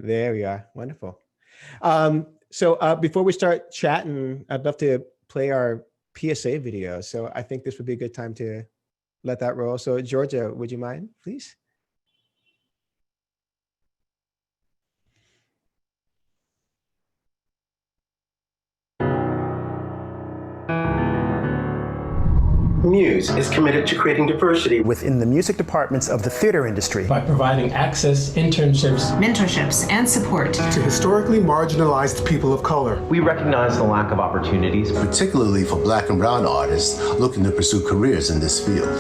There we are. Wonderful. Before we start chatting, I'd love to play our PSA video. So I think this would be a good time to let that roll. So Georgia, would you mind, please? MUSE is committed to creating diversity within the music departments of the theater industry by providing access, internships, mentorships, and support to historically marginalized people of color. We recognize the lack of opportunities, particularly for Black and brown artists looking to pursue careers in this field.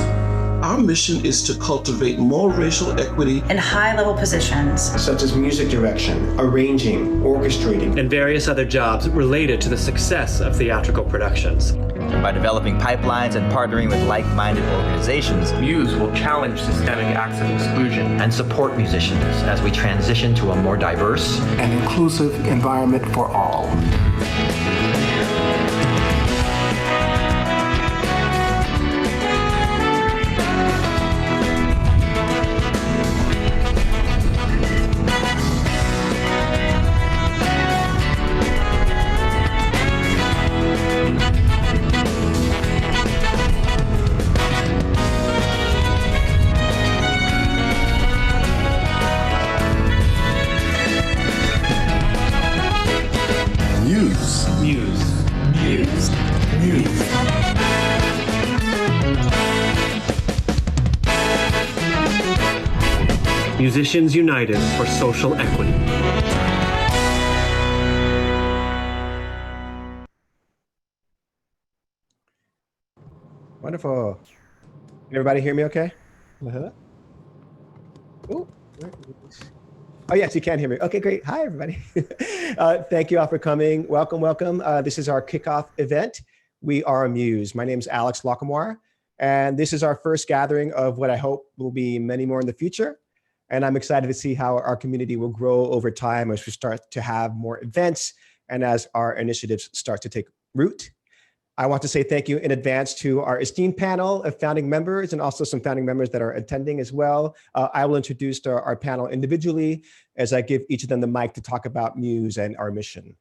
Our mission is to cultivate more racial equity in high-level positions, such as music direction, arranging, orchestrating, and various other jobs related to the success of theatrical productions. By developing pipelines and partnering with like-minded organizations, MUSE will challenge systemic acts of exclusion and support musicians as we transition to a more diverse and inclusive environment for all. Musicians United for Social Equity. Wonderful. Can everybody hear me okay? Oh, yes, you can hear me. Okay, great. Hi, everybody. Thank you all for coming. Welcome, welcome. This is our kickoff event. We are MUSE. My name is Alex Lacamoire, and this is our first gathering of what I hope will be many more in the future. And I'm excited to see how our community will grow over time as we start to have more events and as our initiatives start to take root. I want to say thank you in advance to our esteemed panel of founding members and also some founding members that are attending as well. I will introduce our panel individually as I give each of them the mic to talk about MUSE and our mission.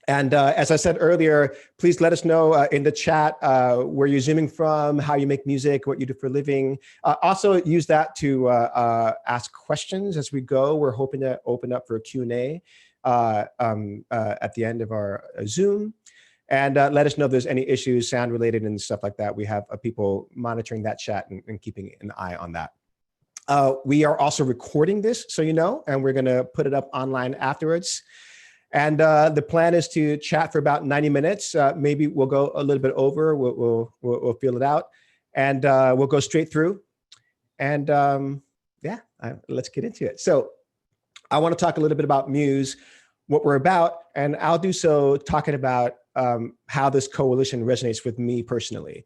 And as I said earlier, please let us know in the chat where you're zooming from, how you make music, what you do for a living. Also use that to ask questions as we go. We're hoping to open up for a Q&A at the end of our Zoom. And let us know if there's any issues, sound related and stuff like that. We have people monitoring that chat and keeping an eye on that. We are also recording this, so you know, and we're gonna put it up online afterwards. And the plan is to chat for about 90 minutes. Maybe we'll go a little bit over, we'll feel it out. And we'll go straight through. And let's get into it. So I wanna talk a little bit about MUSE, what we're about, and I'll do so talking about how this coalition resonates with me personally.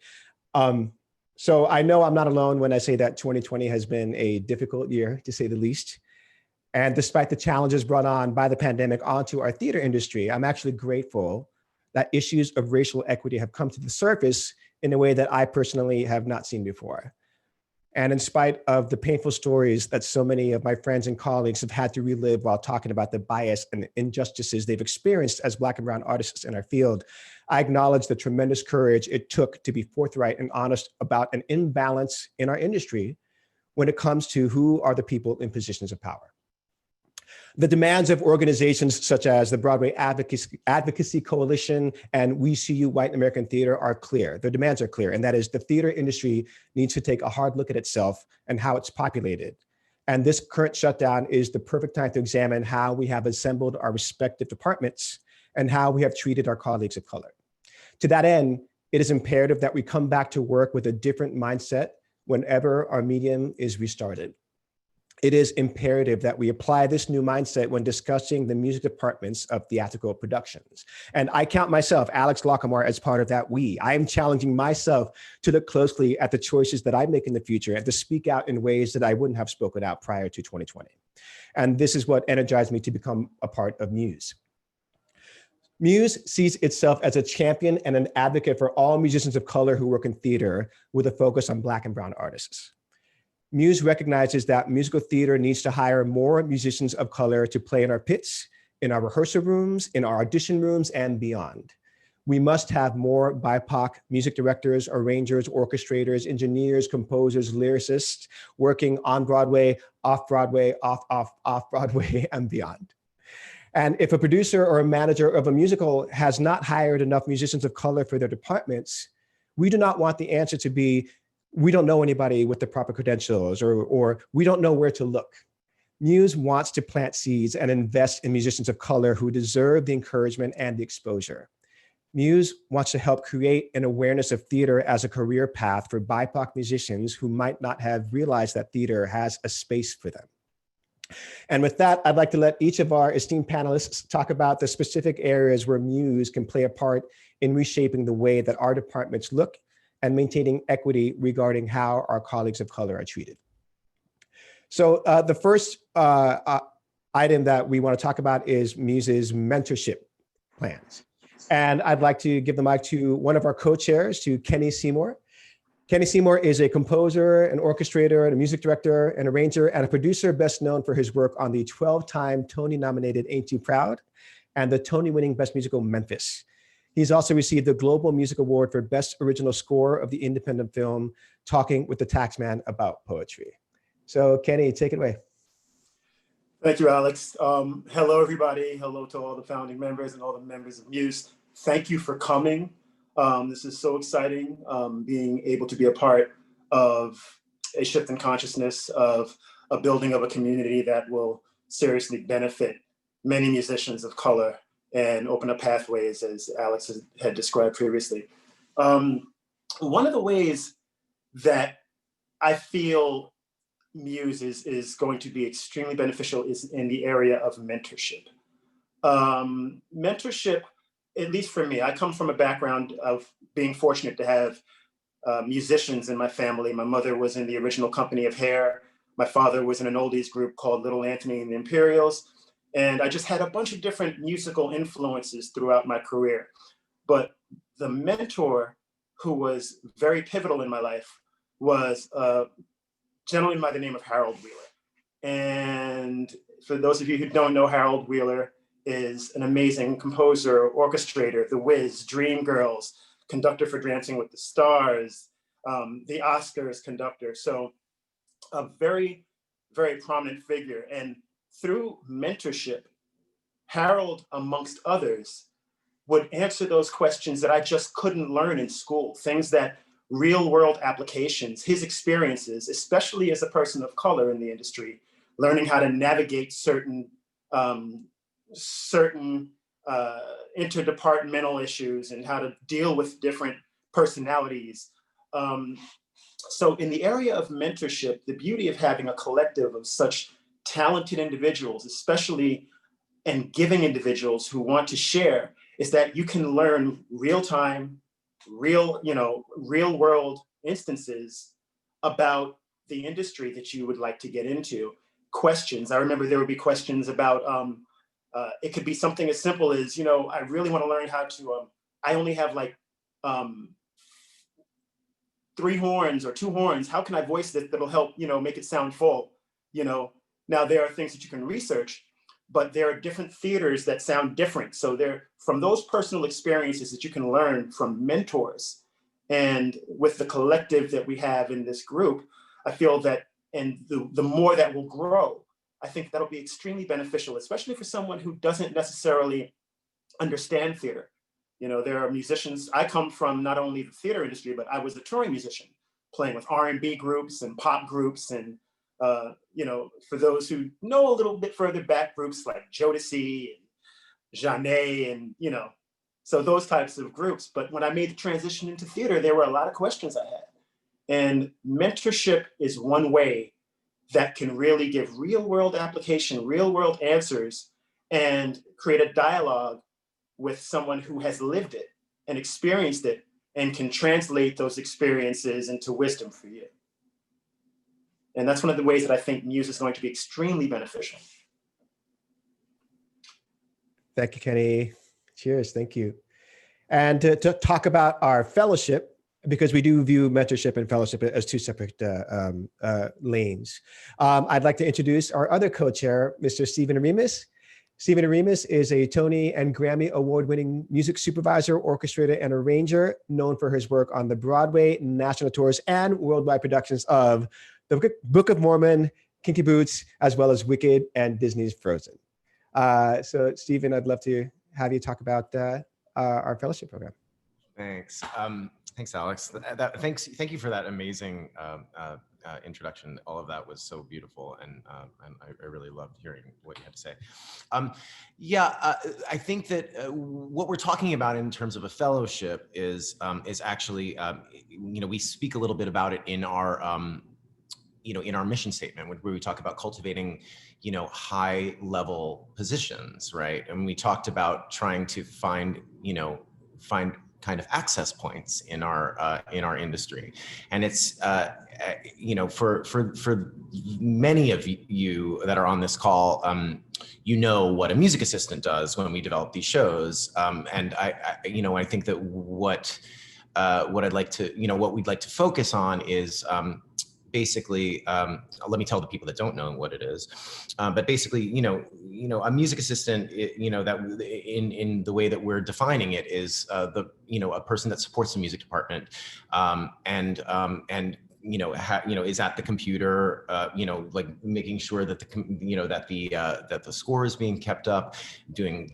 So I know I'm not alone when I say that 2020 has been a difficult year, to say the least. And despite the challenges brought on by the pandemic onto our theater industry, I'm actually grateful that issues of racial equity have come to the surface in a way that I personally have not seen before. And in spite of the painful stories that so many of my friends and colleagues have had to relive while talking about the bias and injustices they've experienced as Black and brown artists in our field, I acknowledge the tremendous courage it took to be forthright and honest about an imbalance in our industry when it comes to who are the people in positions of power. The demands of organizations such as the Broadway Advocacy Coalition and We See You White American Theater are clear. The demands are clear, and that is the theater industry needs to take a hard look at itself and how it's populated. And this current shutdown is the perfect time to examine how we have assembled our respective departments and how we have treated our colleagues of color. To that end, it is imperative that we come back to work with a different mindset whenever our medium is restarted. It is imperative that we apply this new mindset when discussing the music departments of theatrical productions. And I count myself, Alex Lacamoire, as part of that we. I am challenging myself to look closely at the choices that I make in the future and to speak out in ways that I wouldn't have spoken out prior to 2020. And this is what energized me to become a part of MUSE. MUSE sees itself as a champion and an advocate for all musicians of color who work in theater with a focus on Black and brown artists. Muse recognizes that musical theater needs to hire more musicians of color to play in our pits, in our rehearsal rooms, in our audition rooms, and beyond. We must have more BIPOC music directors, arrangers, orchestrators, engineers, composers, lyricists working on Broadway, off Broadway, off Broadway, and beyond. And if a producer or a manager of a musical has not hired enough musicians of color for their departments, we do not want the answer to be, we don't know anybody with the proper credentials, or we don't know where to look. Muse wants to plant seeds and invest in musicians of color who deserve the encouragement and the exposure. Muse wants to help create an awareness of theater as a career path for BIPOC musicians who might not have realized that theater has a space for them. And with that, I'd like to let each of our esteemed panelists talk about the specific areas where Muse can play a part in reshaping the way that our departments look and maintaining equity regarding how our colleagues of color are treated. So the first item that we want to talk about is Muse's mentorship plans. And I'd like to give the mic to one of our co-chairs, to Kenny Seymour. Kenny Seymour is a composer, an orchestrator, and a music director, an arranger, and a producer best known for his work on the 12-time Tony-nominated Ain't Too Proud and the Tony-winning Best Musical Memphis. He's also received the Global Music Award for Best Original Score of the independent film Talking with the Taxman About Poetry. So Kenny, take it away. Thank you, Alex. Hello, everybody. Hello to all the founding members and all the members of Muse. Thank you for coming. This is so exciting, being able to be a part of a shift in consciousness, of a building of a community that will seriously benefit many musicians of color and open up pathways, as Alex had described previously. One of the ways that I feel Muse is going to be extremely beneficial is in the area of mentorship. Mentorship, at least for me, I come from a background of being fortunate to have musicians in my family. My mother was in the original company of Hair. My father was in an oldies group called Little Anthony and the Imperials. And I just had a bunch of different musical influences throughout my career. But the mentor who was very pivotal in my life was a gentleman by the name of Harold Wheeler. And for those of you who don't know, Harold Wheeler is an amazing composer, orchestrator, The Wiz, Dreamgirls, Conductor for Dancing with the Stars, the Oscars Conductor. So a very, very prominent figure. And through mentorship, Harold, amongst others, would answer those questions that I just couldn't learn in school, things that real world applications, his experiences, especially as a person of color in the industry, learning how to navigate certain interdepartmental issues and how to deal with different personalities. So in the area of mentorship, the beauty of having a collective of such talented individuals, especially and giving individuals who want to share, is that you can learn real-time, real world instances about the industry that you would like to get into. Questions. I remember there would be questions about, it could be something as simple as, I really want to learn how to, I only have like 3 horns or 2 horns. How can I voice this that'll help, make it sound full? Now there are things that you can research, but there are different theaters that sound different. So from those personal experiences that you can learn from mentors, and with the collective that we have in this group, I feel that, and the more that will grow, I think that'll be extremely beneficial, especially for someone who doesn't necessarily understand theater. There are musicians, I come from not only the theater industry, but I was a touring musician, playing with R&B groups and pop groups, and for those who know a little bit further back, groups like Jodeci and Jeanne, and so those types of groups. But when I made the transition into theater, there were a lot of questions I had. And mentorship is one way that can really give real world application, real world answers, and create a dialogue with someone who has lived it and experienced it and can translate those experiences into wisdom for you. And that's one of the ways that I think Muse is going to be extremely beneficial. Thank you, Kenny. Cheers, thank you. And to talk about our fellowship, because we do view mentorship and fellowship as two separate lanes. I'd like to introduce our other co-chair, Mr. Stephen Oremus. Stephen Oremus is a Tony and Grammy award-winning music supervisor, orchestrator, and arranger, known for his work on the Broadway, national tours, and worldwide productions of The Book of Mormon, Kinky Boots, as well as Wicked and Disney's Frozen. So Stephen, I'd love to have you talk about our fellowship program. Thanks. Thanks, Alex. Thank you for that amazing introduction. All of that was so beautiful, and I really loved hearing what you had to say. I think that what we're talking about in terms of a fellowship is actually, we speak a little bit about it in our in our mission statement, where we talk about cultivating, high level positions, right? And we talked about trying to find kind of access points in our industry. And it's, for many of you that are on this call, what a music assistant does when we develop these shows. And I think that what I'd like to, what we'd like to focus on is, basically, let me tell the people that don't know what it is. But basically, a music assistant, that in the way that we're defining it is a person that supports the music department, and is at the computer, like making sure that that the score is being kept up, doing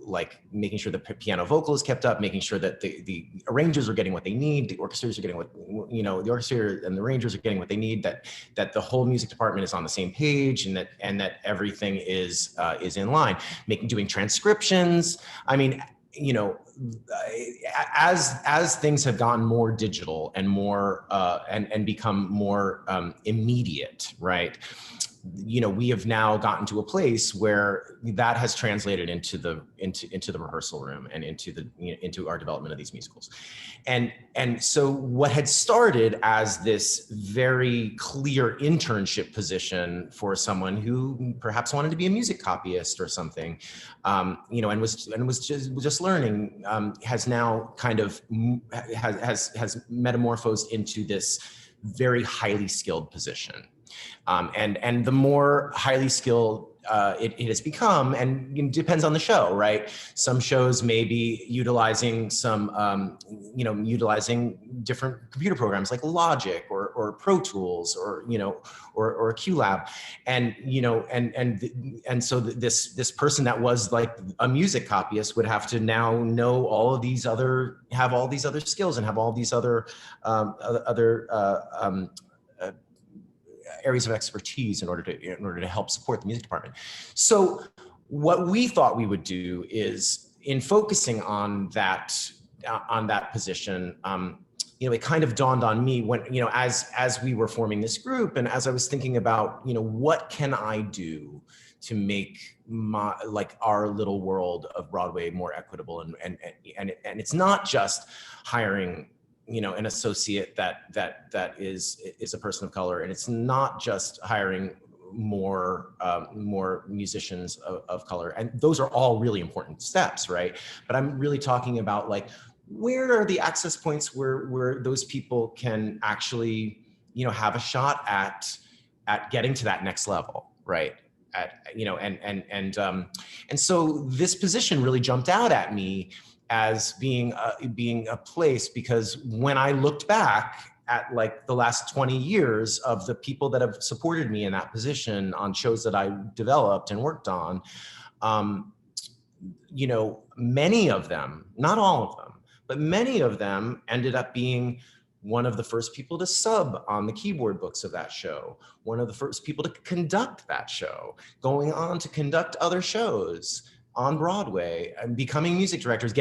like making sure the piano vocal is kept up, making sure that the arrangers are getting what they need, the orchestrators are getting what, the orchestra and the arrangers are getting what they need, that the whole music department is on the same page, and that everything is in line, doing transcriptions. I mean, as things have gotten more digital and more and become more immediate, right? We have now gotten to a place where that has translated into the rehearsal room and into our development of these musicals. And so what had started as this very clear internship position for someone who perhaps wanted to be a music copyist or something, and was just learning, has now kind of has metamorphosed into this very highly skilled position. And the more highly skilled it has become, and it depends on the show, right? Some shows may be utilizing utilizing different computer programs like Logic or Pro Tools or QLab, and so this person that was like a music copyist would have to now know all of these have all these other skills and have all these other areas of expertise in order to help support the music department. So what we thought we would do is, in focusing on that position, it kind of dawned on me when, as we were forming this group, and as I was thinking about, what can I do to make our little world of Broadway more equitable, and it's not just hiring an associate that is a person of color, and it's not just hiring more musicians of color, and those are all really important steps, right? But I'm really talking about, like, where are the access points where those people can actually have a shot at getting to that next level, right? And so this position really jumped out at me as being a place, because when I looked back at like the last 20 years of the people that have supported me in that position on shows that I developed and worked on, many of them, not all of them, but many of them ended up being one of the first people to sub on the keyboard books of that show, one of the first people to conduct that show, going on to conduct other shows on Broadway, and becoming music directors,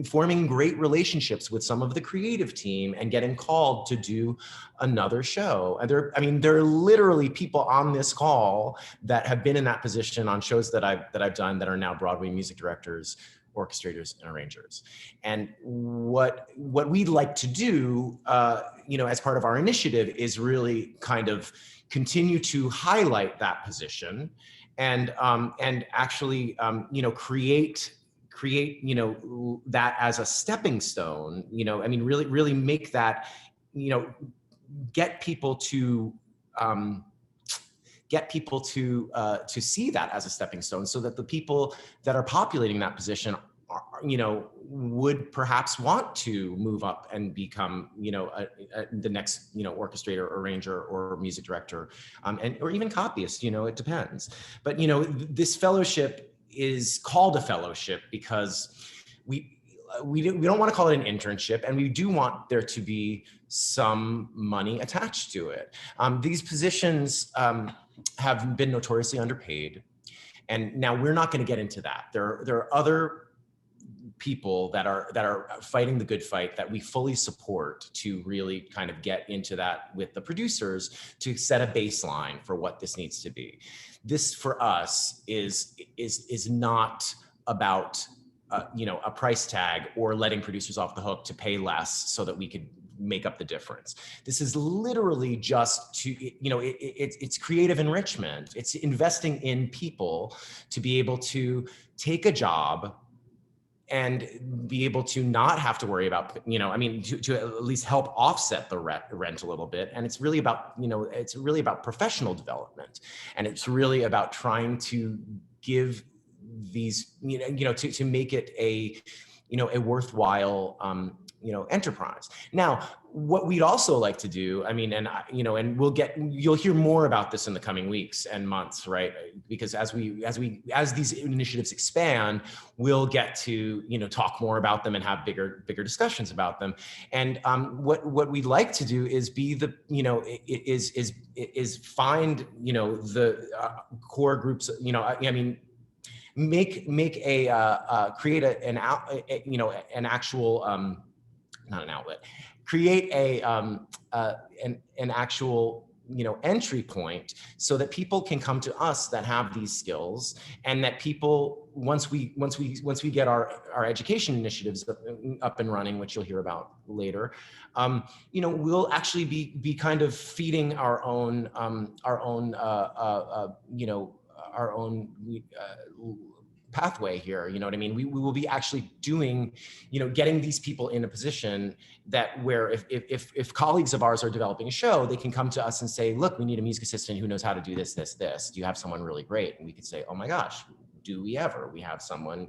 forming great relationships with some of the creative team, and getting called to do another show. And there are literally people on this call that have been in that position on shows that I've done that are now Broadway music directors, orchestrators, and arrangers. And what we'd like to do, as part of our initiative, is really kind of continue to highlight that position, and actually, create, that as a stepping stone, I mean, really make that, get people to see that as a stepping stone, so that the people that are populating that position are, would perhaps want to move up and become, the next, orchestrator, arranger, or music director, or even copyist. It depends. But this fellowship is called a fellowship because we don't want to call it an internship, and we do want there to be some money attached to it. These positions have been notoriously underpaid, and now we're not going to get into that. There are other people that are fighting the good fight that we fully support to really kind of get into that with the producers to set a baseline for what this needs to be. This for us is not about a price tag or letting producers off the hook to pay less so that we could make up the difference. This is literally just to, it's creative enrichment. It's investing in people to be able to take a job and be able to not have to worry about, to at least help offset the rent a little bit. And it's really about, it's really about professional development. And it's really about trying to give these, to make it a worthwhile, enterprise. Now, what we'd also like to do, and you'll hear more about this in the coming weeks and months, right? Because as these initiatives expand, we'll get to, talk more about them and have bigger discussions about them. And what we'd like to do is be the, is find, the core groups, create an actual, not an outlet, create an actual, entry point so that people can come to us that have these skills, and that people, once we get our education initiatives up and running, which you'll hear about later, we'll actually be kind of feeding our own pathway here. You know what I mean? We will be actually doing, getting these people in a position that where if colleagues of ours are developing a show, they can come to us and say, look, we need a music assistant who knows how to do this. Do you have someone really great? And we could say, oh my gosh, do we ever? We have someone,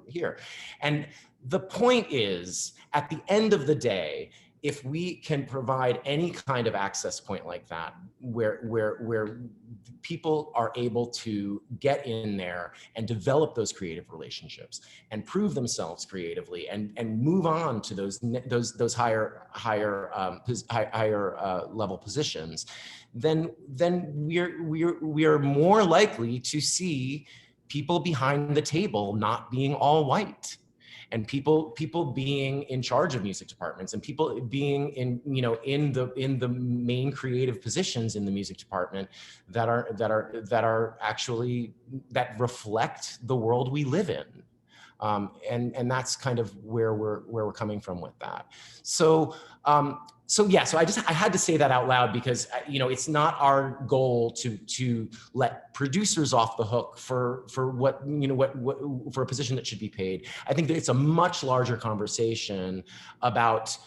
here. And the point is, at the end of the day, if we can provide any kind of access point like that, where people are able to get in there and develop those creative relationships and prove themselves creatively and move on to those higher level positions, then we're more likely to see people behind the table not being all white, and people being in charge of music departments, and people being in the main creative positions in the music department that are actually, that reflect the world we live in. And that's kind of where we're coming from with that. So I had to say that out loud because it's not our goal to let producers off the hook for what for a position that should be paid. I think that it's a much larger conversation about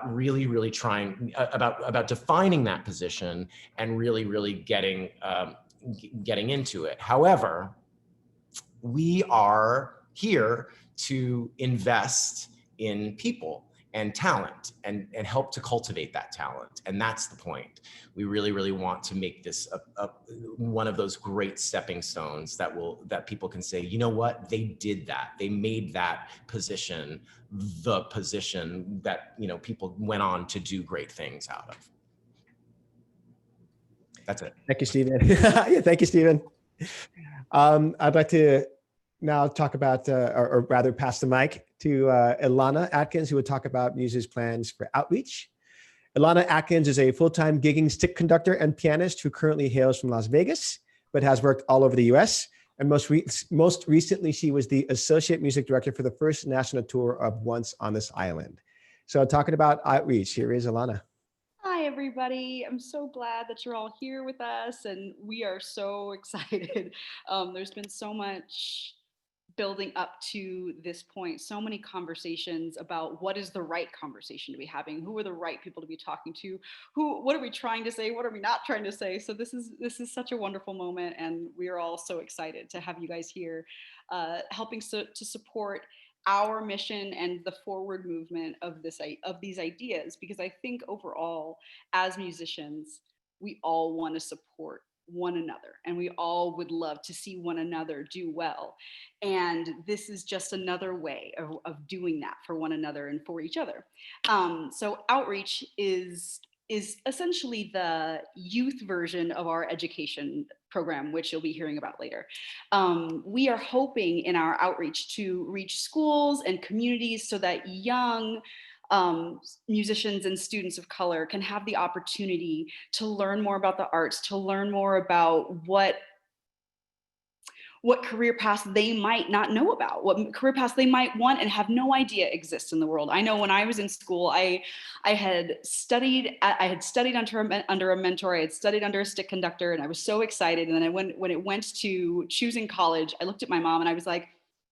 really trying about defining that position and really getting into it. However, we are here to invest in people and talent and help to cultivate that talent. And that's the point. We really want to make this one of those great stepping stones that people can say, you know what, they did that. They made that position the position that, people went on to do great things out of. That's it. Thank you, Stephen. Yeah, thank you, Stephen. I'd like to now talk about, or rather pass the mic to Elana Atkins, who will talk about Muse's plans for outreach. Elana Atkins is a full-time gigging stick conductor and pianist who currently hails from Las Vegas, but has worked all over the US. And most recently, she was the associate music director for the first national tour of Once on This Island. So talking about outreach, here is Elana. Hi, everybody. I'm so glad that you're all here with us, and we are so excited. There's been so much building up to this point, so many conversations about what is the right conversation to be having, who are the right people to be talking to, what are we trying to say, what are we not trying to say. So this is such a wonderful moment, and we are all so excited to have you guys here, helping to support our mission and the forward movement of these ideas, because I think overall, as musicians, we all want to support one another, and we all would love to see one another do well. And this is just another way of doing that for one another and for each other. So outreach is essentially the youth version of our education program, which you'll be hearing about later. We are hoping in our outreach to reach schools and communities so that young musicians and students of color can have the opportunity to learn more about the arts, to learn more about what career paths they might not know about, what career paths they might want and have no idea exist in the world. I know when I was in school, I had studied under a mentor, I had studied under a stick conductor, and I was so excited. And then when it went to choosing college, I looked at my mom and I was like,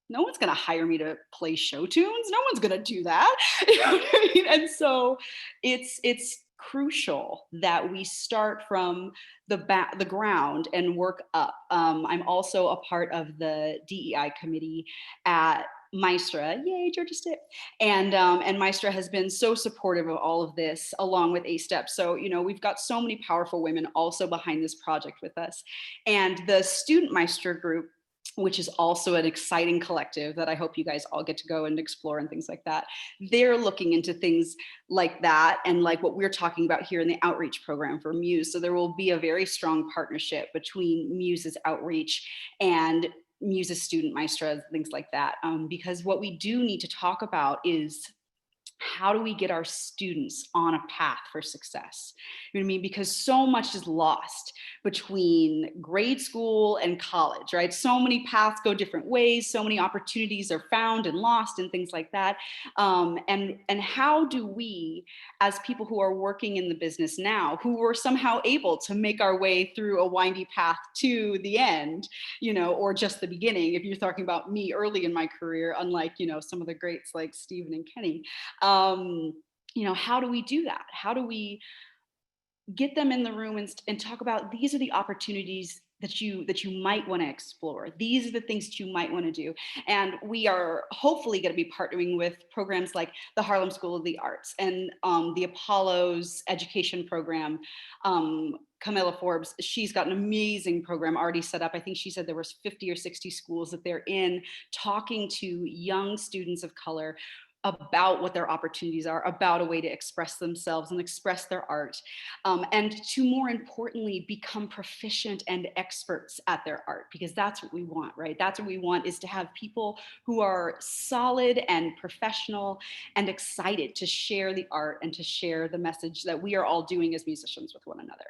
no one's going to hire me to play show tunes. No one's going to do that. You know what I mean? And so it's crucial that we start from the ground and work up. I'm also a part of the DEI committee at Maestra, yay, Georgia State. And Maestra has been so supportive of all of this, along with A-Step. So, you know, we've got so many powerful women also behind this project with us. And the student Maestra group, which is also an exciting collective that I hope you guys all get to go and explore and things like that. They're looking into things like that and like what we're talking about here in the outreach program for MUSE. So there will be a very strong partnership between MUSE's outreach and MUSE's student maestras, things like that. Because what we do need to talk about is, how do we get our students on a path for success? You know what I mean? Because so much is lost between grade school and college, right? So many paths go different ways. So many opportunities are found and lost and things like that. And how do we, as people who are working in the business now, who were somehow able to make our way through a windy path to the end, you know, or just the beginning, if you're talking about me early in my career, unlike, you know, some of the greats like Stephen and Kenny, you know, how do we do that? How do we get them in the room and talk about, these are the opportunities that you might want to explore. These are the things that you might want to do. And we are hopefully going to be partnering with programs like the Harlem School of the Arts and the Apollo's education program. Camilla Forbes, she's got an amazing program already set up. I think she said there was 50 or 60 schools that they're in, talking to young students of color about what their opportunities are, about a way to express themselves and express their art, and to more importantly, become proficient and experts at their art, because that's what we want, right? That's what we want, is to have people who are solid and professional and excited to share the art and to share the message that we are all doing as musicians with one another.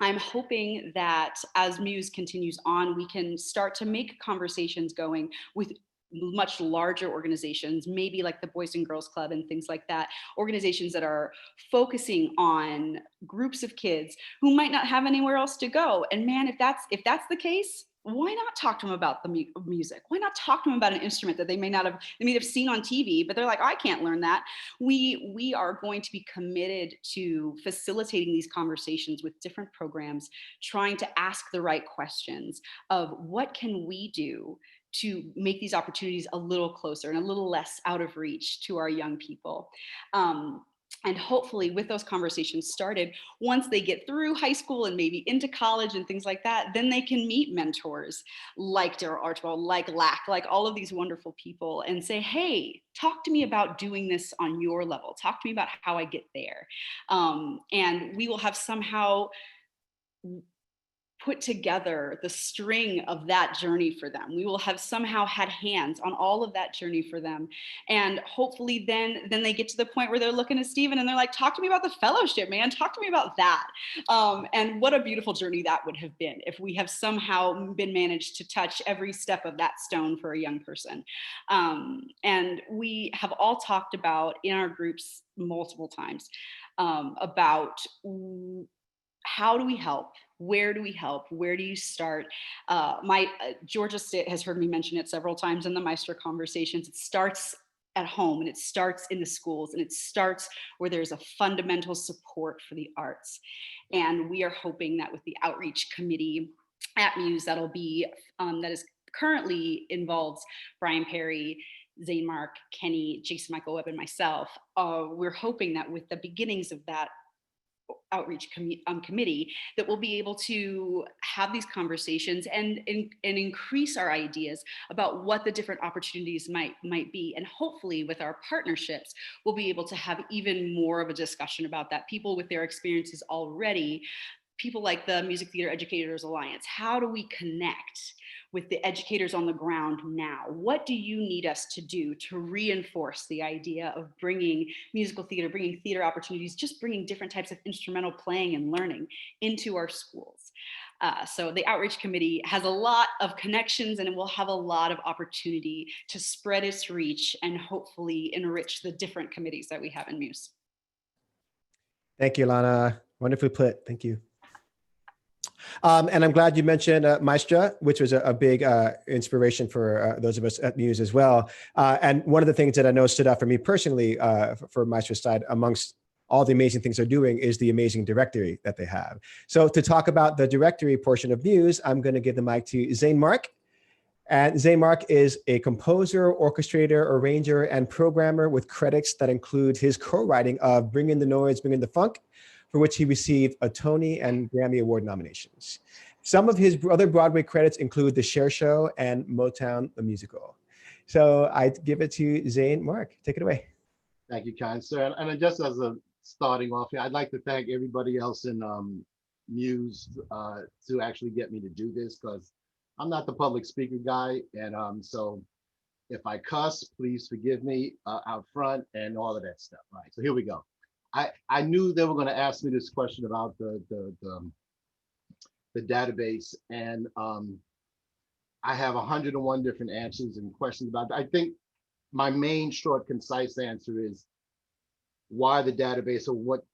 I'm hoping that as MUSE continues on, we can start to make conversations going with much larger organizations, maybe like the Boys and Girls Club and things like that, organizations that are focusing on groups of kids who might not have anywhere else to go. And man, if that's the case, why not talk to them about the music? Why not talk to them about an instrument that they may have seen on TV, but they're like, I can't learn that. We are going to be committed to facilitating these conversations with different programs, trying to ask the right questions of what can we do to make these opportunities a little closer and a little less out of reach to our young people. And hopefully with those conversations started, once they get through high school and maybe into college and things like that, then they can meet mentors like Daryl Archibald, like Lac, like all of these wonderful people, and say, hey, talk to me about doing this on your level. Talk to me about how I get there. And we will have somehow put together the string of that journey for them. We will have somehow had hands on all of that journey for them. And hopefully then they get to the point where they're looking at Stephen and they're like, talk to me about the fellowship, man. Talk to me about that. And what a beautiful journey that would have been if we have somehow been managed to touch every step of that stone for a young person. And we have all talked about in our groups multiple times about how do we help Where do we help? Where do you start? Georgia has heard me mention it several times in the Meister conversations. It starts at home, and it starts in the schools, and it starts where there's a fundamental support for the arts. And we are hoping that with the outreach committee at Muse, that is currently involves Brian Perry, Zane, Mark, Kenny, Jason Michael Webb, and myself. We're hoping that with the beginnings of that outreach committee, that we'll be able to have these conversations and increase our ideas about what the different opportunities might be. And hopefully with our partnerships, we'll be able to have even more of a discussion about that. People with their experiences already, people like the Music Theater Educators Alliance, how do we connect with the educators on the ground now? What do you need us to do to reinforce the idea of bringing musical theater, bringing theater opportunities, just bringing different types of instrumental playing and learning into our schools? So the outreach committee has a lot of connections, and it will have a lot of opportunity to spread its reach and hopefully enrich the different committees that we have in Muse. Thank you, Ilana. Wonderfully put. Thank you. And I'm glad you mentioned Maestra, which was a big inspiration for those of us at Muse as well. And one of the things that I know stood out for me personally for Maestra's side, amongst all the amazing things they're doing, is the amazing directory that they have. So to talk about the directory portion of Muse, I'm going to give the mic to Zane Mark. And Zane Mark is a composer, orchestrator, arranger, and programmer with credits that include his co-writing of Bring in the Noise, Bring in the Funk, for which he received a Tony and Grammy Award nominations. Some of his other Broadway credits include The Cher Show and Motown the Musical. So I give it to Zane Mark. Take it away. Thank you, kind sir. And just as a starting off here, I'd like to thank everybody else in Muse to actually get me to do this, because I'm not the public speaker guy. And so if I cuss, please forgive me out front and all of that stuff. Right, so here we go. I knew they were going to ask me this question about the database, and I have 101 different answers and questions about it. I think my main short, concise answer is why the database, or what's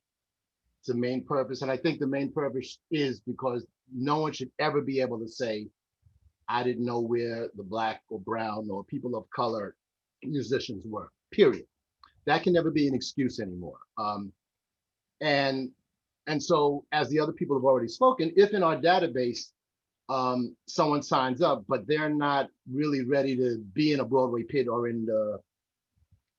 the main purpose. And I think the main purpose is because no one should ever be able to say, I didn't know where the Black or brown or people of color musicians were, period. That can never be an excuse anymore. And so, as the other people have already spoken, if in our database, someone signs up, but they're not really ready to be in a Broadway pit or in the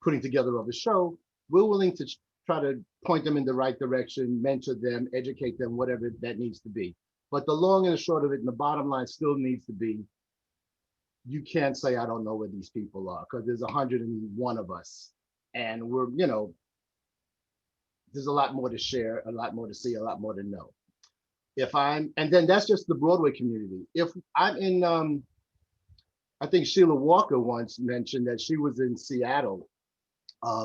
putting together of a show, we're willing to try to point them in the right direction, mentor them, educate them, whatever that needs to be. But the long and the short of it, and the bottom line still needs to be, you can't say, I don't know where these people are, because there's 101 of us. And we're, there's a lot more to share, a lot more to see, a lot more to know. And then that's just the Broadway community. If I'm in, I think Sheila Walker once mentioned that she was in Seattle. I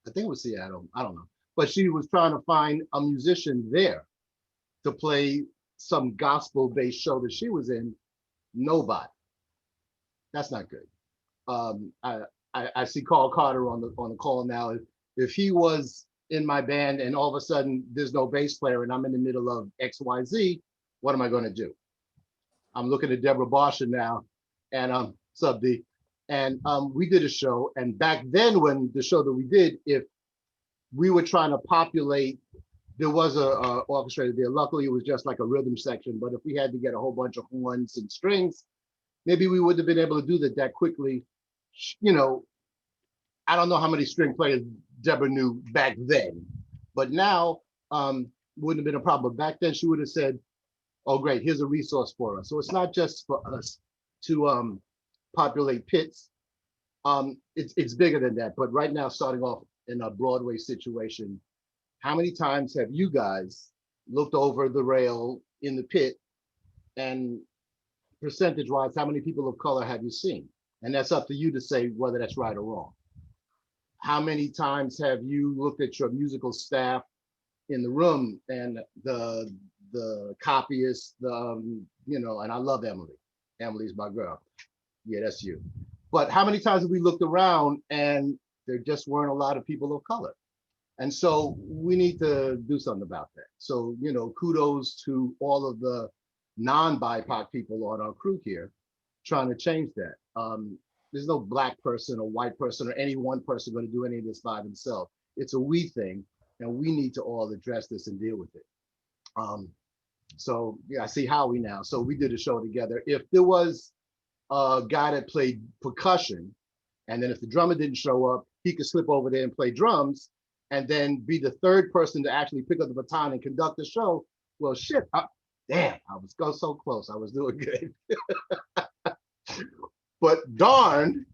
think it was Seattle, I don't know. But she was trying to find a musician there to play some gospel-based show that she was in. Nobody. That's not good. I see Carl Carter on the call now. If he was in my band and all of a sudden there's no bass player and I'm in the middle of XYZ, what am I going to do? I'm looking at Deborah Barsha now, and sub D, and we did a show. And back then, when the show that we did, if we were trying to populate, there was a orchestrator there. Luckily, it was just like a rhythm section. But if we had to get a whole bunch of horns and strings, maybe we wouldn't have been able to do that quickly. I don't know how many string players Deborah knew back then, but now wouldn't have been a problem. But back then she would have said, oh great, here's a resource for us. So it's not just for us to populate pits. It's bigger than that. But right now, starting off in a Broadway situation, how many times have you guys looked over the rail in the pit, and percentage-wise, how many people of color have you seen? And that's up to you to say whether that's right or wrong. How many times have you looked at your musical staff in the room, and the copyist, and I love Emily. Emily's my girl. Yeah, that's you. But how many times have we looked around and there just weren't a lot of people of color? And so we need to do something about that. So, you know, kudos to all of the non-BIPOC people on our crew here trying to change that. There's no black person or white person or any one person going to do any of this by themselves. It's a we thing, and we need to all address this and deal with it. So yeah, I see Howie now. So we did a show together. If there was a guy that played percussion, and then if the drummer didn't show up, he could slip over there and play drums, and then be the third person to actually pick up the baton and conduct the show. Well, shit, damn, I was go so close. I was doing good. But darn,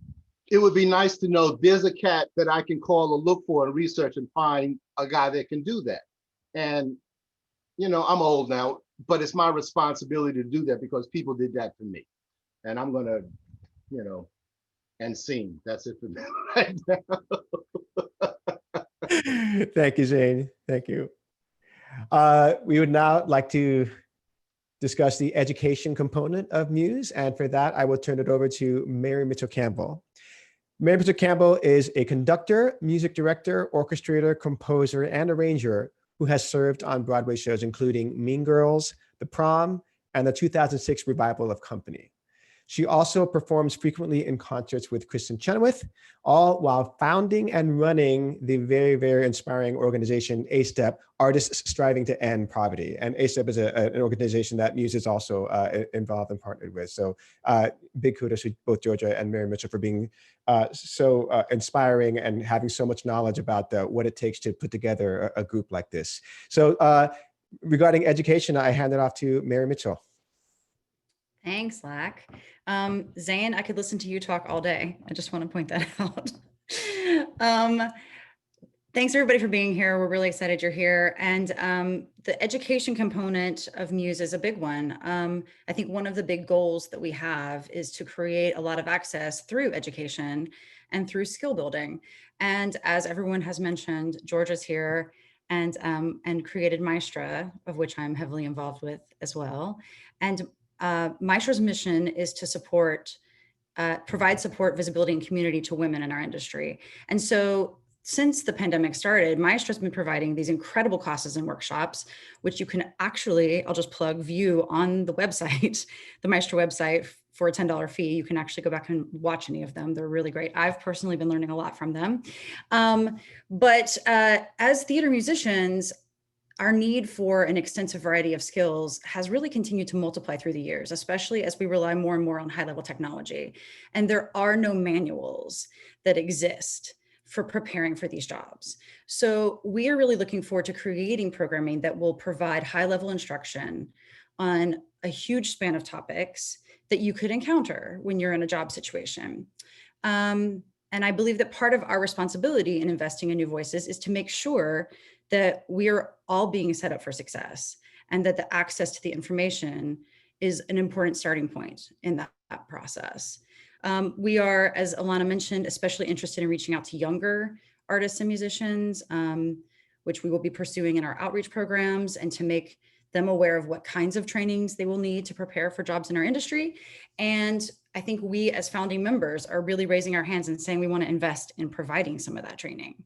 it would be nice to know there's a cat that I can call or look for and research and find a guy that can do that. And, you know, I'm old now, but it's my responsibility to do that because people did that for me. And I'm gonna, you know, end scene. That's it for me right now. Thank you, Zane. Thank you. We would now like to discuss the education component of Muse. And for that, I will turn it over to Mary-Michell Campbell. Mary-Michell Campbell is a conductor, music director, orchestrator, composer, and arranger who has served on Broadway shows, including Mean Girls, The Prom, and the 2006 revival of Company. She also performs frequently in concerts with Kristen Chenoweth, all while founding and running the very, very inspiring organization, ASTEP, Artists Striving to End Poverty. And ASTEP is an organization that Muse is also involved and partnered with. So big kudos to both Georgia and Mary-Michell for being so inspiring and having so much knowledge about what it takes to put together a group like this. So regarding education, I hand it off to Mary-Michell. Thanks, Lac. Zane, I could listen to you talk all day. I just want to point that out. Thanks everybody for being here. We're really excited you're here. And the education component of Muse is a big one. I think one of the big goals that we have is to create a lot of access through education and through skill building. And as everyone has mentioned, Georgia's here and created Maestra, of which I'm heavily involved with as well. And Maestra's mission is to support, provide support, visibility, and community to women in our industry. And so since the pandemic started, Maestra's been providing these incredible classes and workshops, which you can actually, I'll just plug, view on the website, the Maestra website, for a $10 fee. You can actually go back and watch any of them. They're really great. I've personally been learning a lot from them. But as theater musicians, our need for an extensive variety of skills has really continued to multiply through the years, especially as we rely more and more on high-level technology. And there are no manuals that exist for preparing for these jobs. So we are really looking forward to creating programming that will provide high-level instruction on a huge span of topics that you could encounter when you're in a job situation. And I believe that part of our responsibility in investing in new voices is to make sure that we are all being set up for success and that the access to the information is an important starting point in that process. We are, as Ilana mentioned, especially interested in reaching out to younger artists and musicians, which we will be pursuing in our outreach programs, and to make them aware of what kinds of trainings they will need to prepare for jobs in our industry. And I think we as founding members are really raising our hands and saying we want to invest in providing some of that training.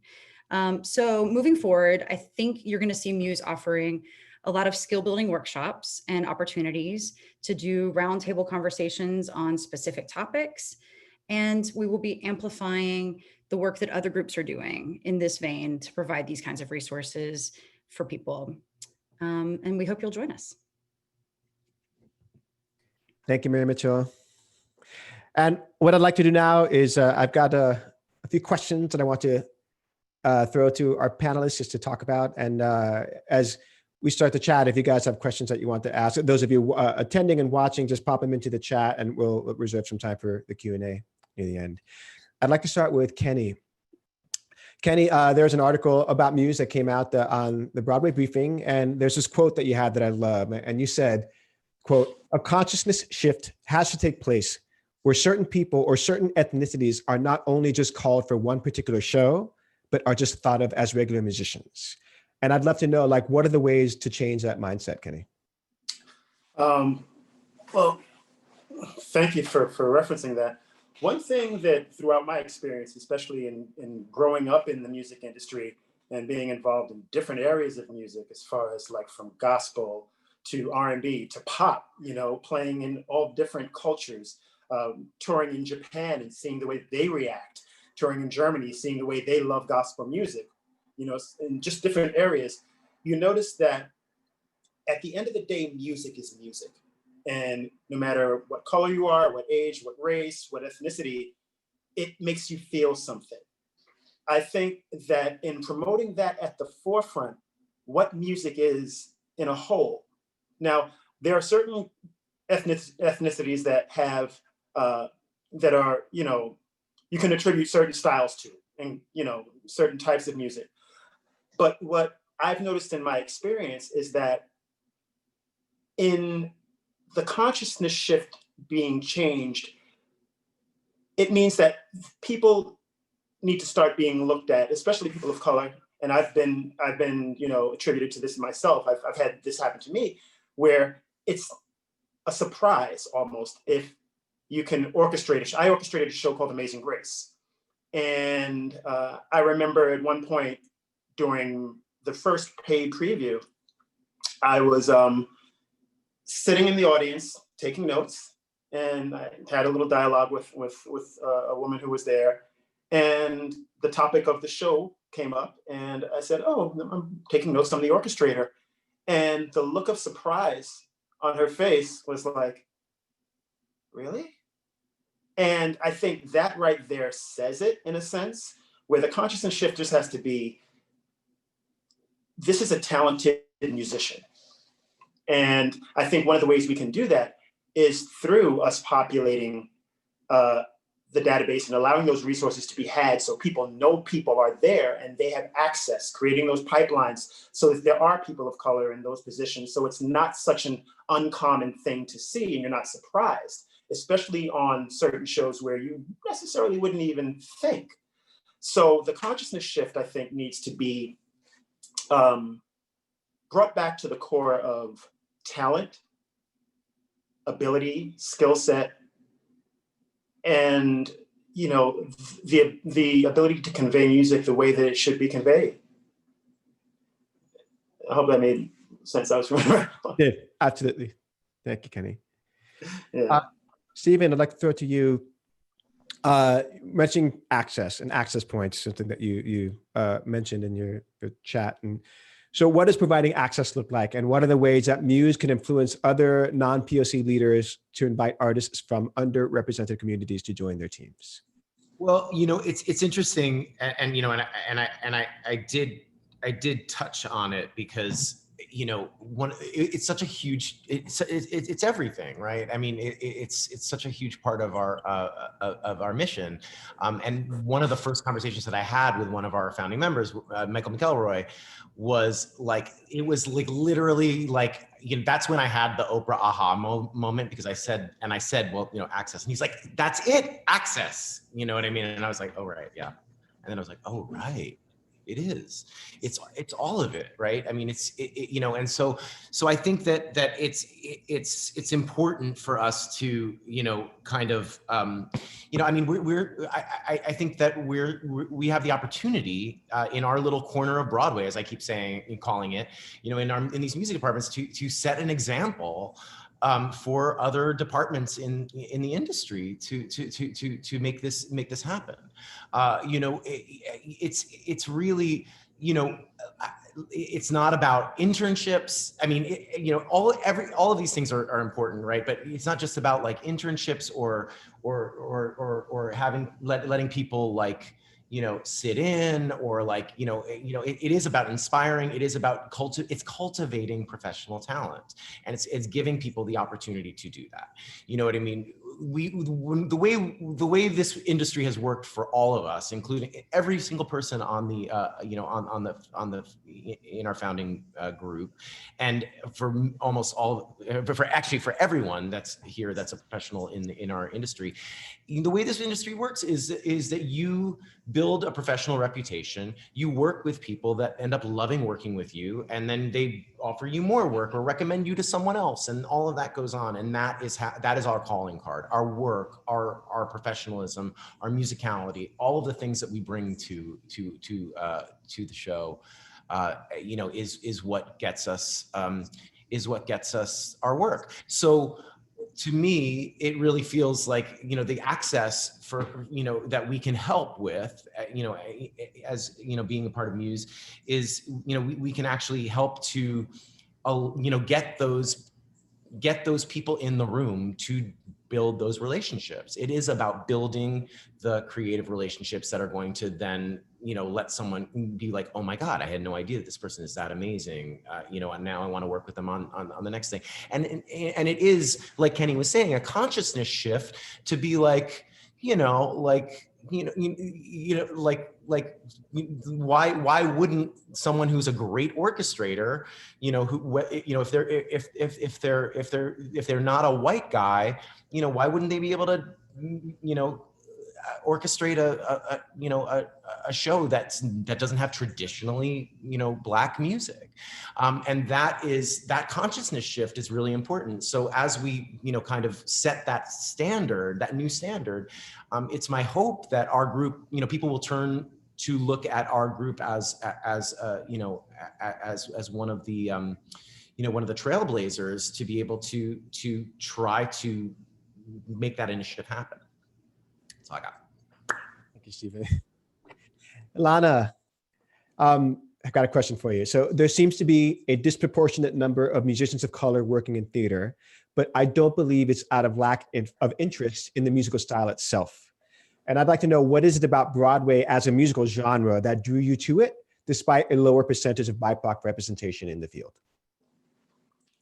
So moving forward, I think you're going to see Muse offering a lot of skill building workshops and opportunities to do roundtable conversations on specific topics. And we will be amplifying the work that other groups are doing in this vein to provide these kinds of resources for people. And we hope you'll join us. Thank you, Mary-Michell. And what I'd like to do now is I've got a few questions that I want to throw to our panelists just to talk about. And as we start the chat, if you guys have questions that you want to ask, those of you attending and watching, just pop them into the chat and we'll reserve some time for the Q&A near the end. I'd like to start with Kenny. Kenny, there's an article about Muse that came out on the Broadway briefing, and there's this quote that you had that I love, and you said, quote, "A consciousness shift has to take place where certain people or certain ethnicities are not only just called for one particular show, but are just thought of as regular musicians." And I'd love to know, like, what are the ways to change that mindset, Kenny? Well, thank you for referencing that. One thing that throughout my experience, especially in growing up in the music industry, and being involved in different areas of music, as far as like from gospel to R&B to pop, playing in all different cultures, touring in Japan and seeing the way they react, touring in Germany, seeing the way they love gospel music, in just different areas, you notice that at the end of the day, music is music. And no matter what color you are, what age, what race, what ethnicity, it makes you feel something. I think that in promoting that at the forefront, what music is in a whole. Now, there are certain ethnicities that have, that are, you can attribute certain styles to, and, certain types of music. But what I've noticed in my experience is that in the consciousness shift being changed, it means that people need to start being looked at, especially people of color. And I've been, attributed to this myself. I've had this happen to me, where it's a surprise almost if you can orchestrate I orchestrated a show called Amazing Grace. And I remember at one point during the first paid preview, I was sitting in the audience taking notes, and I had a little dialogue with a woman who was there, and the topic of the show came up, and I said, "Oh, I'm taking notes on the orchestrator," and the look of surprise on her face was like, "Really?" And I think that right there says it in a sense, where the consciousness shift just has to be, this is a talented musician. And I think one of the ways we can do that is through us populating the database and allowing those resources to be had, so people know people are there and they have access, creating those pipelines so that there are people of color in those positions. So it's not such an uncommon thing to see and you're not surprised, especially on certain shows where you necessarily wouldn't even think. So the consciousness shift, I think, needs to be brought back to the core of talent, ability, skill set, and the ability to convey music the way that it should be conveyed. I hope that made sense. I was Yeah, absolutely. Thank you, Kenny. Yeah. Stephen, I'd like to throw it to you. Mentioning access and access points, something that you mentioned in your chat. And so what does providing access look like? And what are the ways that Muse can influence other non-POC leaders to invite artists from underrepresented communities to join their teams? Well, it's interesting, and I did touch on it because it's such a huge, it's everything, right? I mean, it's such a huge part of our mission. And one of the first conversations that I had with one of our founding members, Michael McElroy, was like, it was like literally like, that's when I had the Oprah aha moment, because I said, well, access. And he's like, that's it, access. You know what I mean? And I was like, oh, right, yeah. And then I was like, oh, right. It is. It's all of it, right? I mean, and so I think that it's important for us to kind of I mean I think that we have the opportunity in our little corner of Broadway, as I keep calling it, in these music departments to set an example for other departments in the industry to make this happen. It's really, it's not about internships. I mean, all of these things are important, right? But it's not just about like internships or letting people like, sit in, or like, it is about inspiring. It is about cultivating professional talent, and it's giving people the opportunity to do that. You know what I mean? The way this industry has worked for all of us, including every single person on the in our founding group, and for almost all, for everyone that's here that's a professional in our industry, the way this industry works is that you build a professional reputation, you work with people that end up loving working with you, and then they offer you more work or recommend you to someone else, and all of that goes on, and that is our calling card. art, our work, our professionalism, our musicality, all of the things that we bring to the show, you know, is what gets us our work. So to me, it really feels like, you know, the access for, you know, that we can help with, you know, as, you know, being a part of Muse is, you know, we can actually help to, you know, get those people in the room to build those relationships. It is about building the creative relationships that are going to then, you know, let someone be like, oh my God, I had no idea this person is that amazing. You know, and now I want to work with them on the next thing. And it is, like Kenny was saying, a consciousness shift to be like, you know, like, why wouldn't someone who's a great orchestrator, you know, if they're not a white guy, you know, why wouldn't they be able to, you know, orchestrate a show that doesn't have traditionally, you know, Black music, and that consciousness shift is really important. So as we, you know, kind of set that standard, that new standard, it's my hope that our group, you know, people will turn to look at our group as you know, as one of the, you know, one of the trailblazers to be able to try to make that initiative happen. That's all I got. Thank you, Stephen. Ilana, I've got a question for you. So there seems to be a disproportionate number of musicians of color working in theater, but I don't believe it's out of lack of interest in the musical style itself. And I'd like to know, what is it about Broadway as a musical genre that drew you to it, despite a lower percentage of BIPOC representation in the field?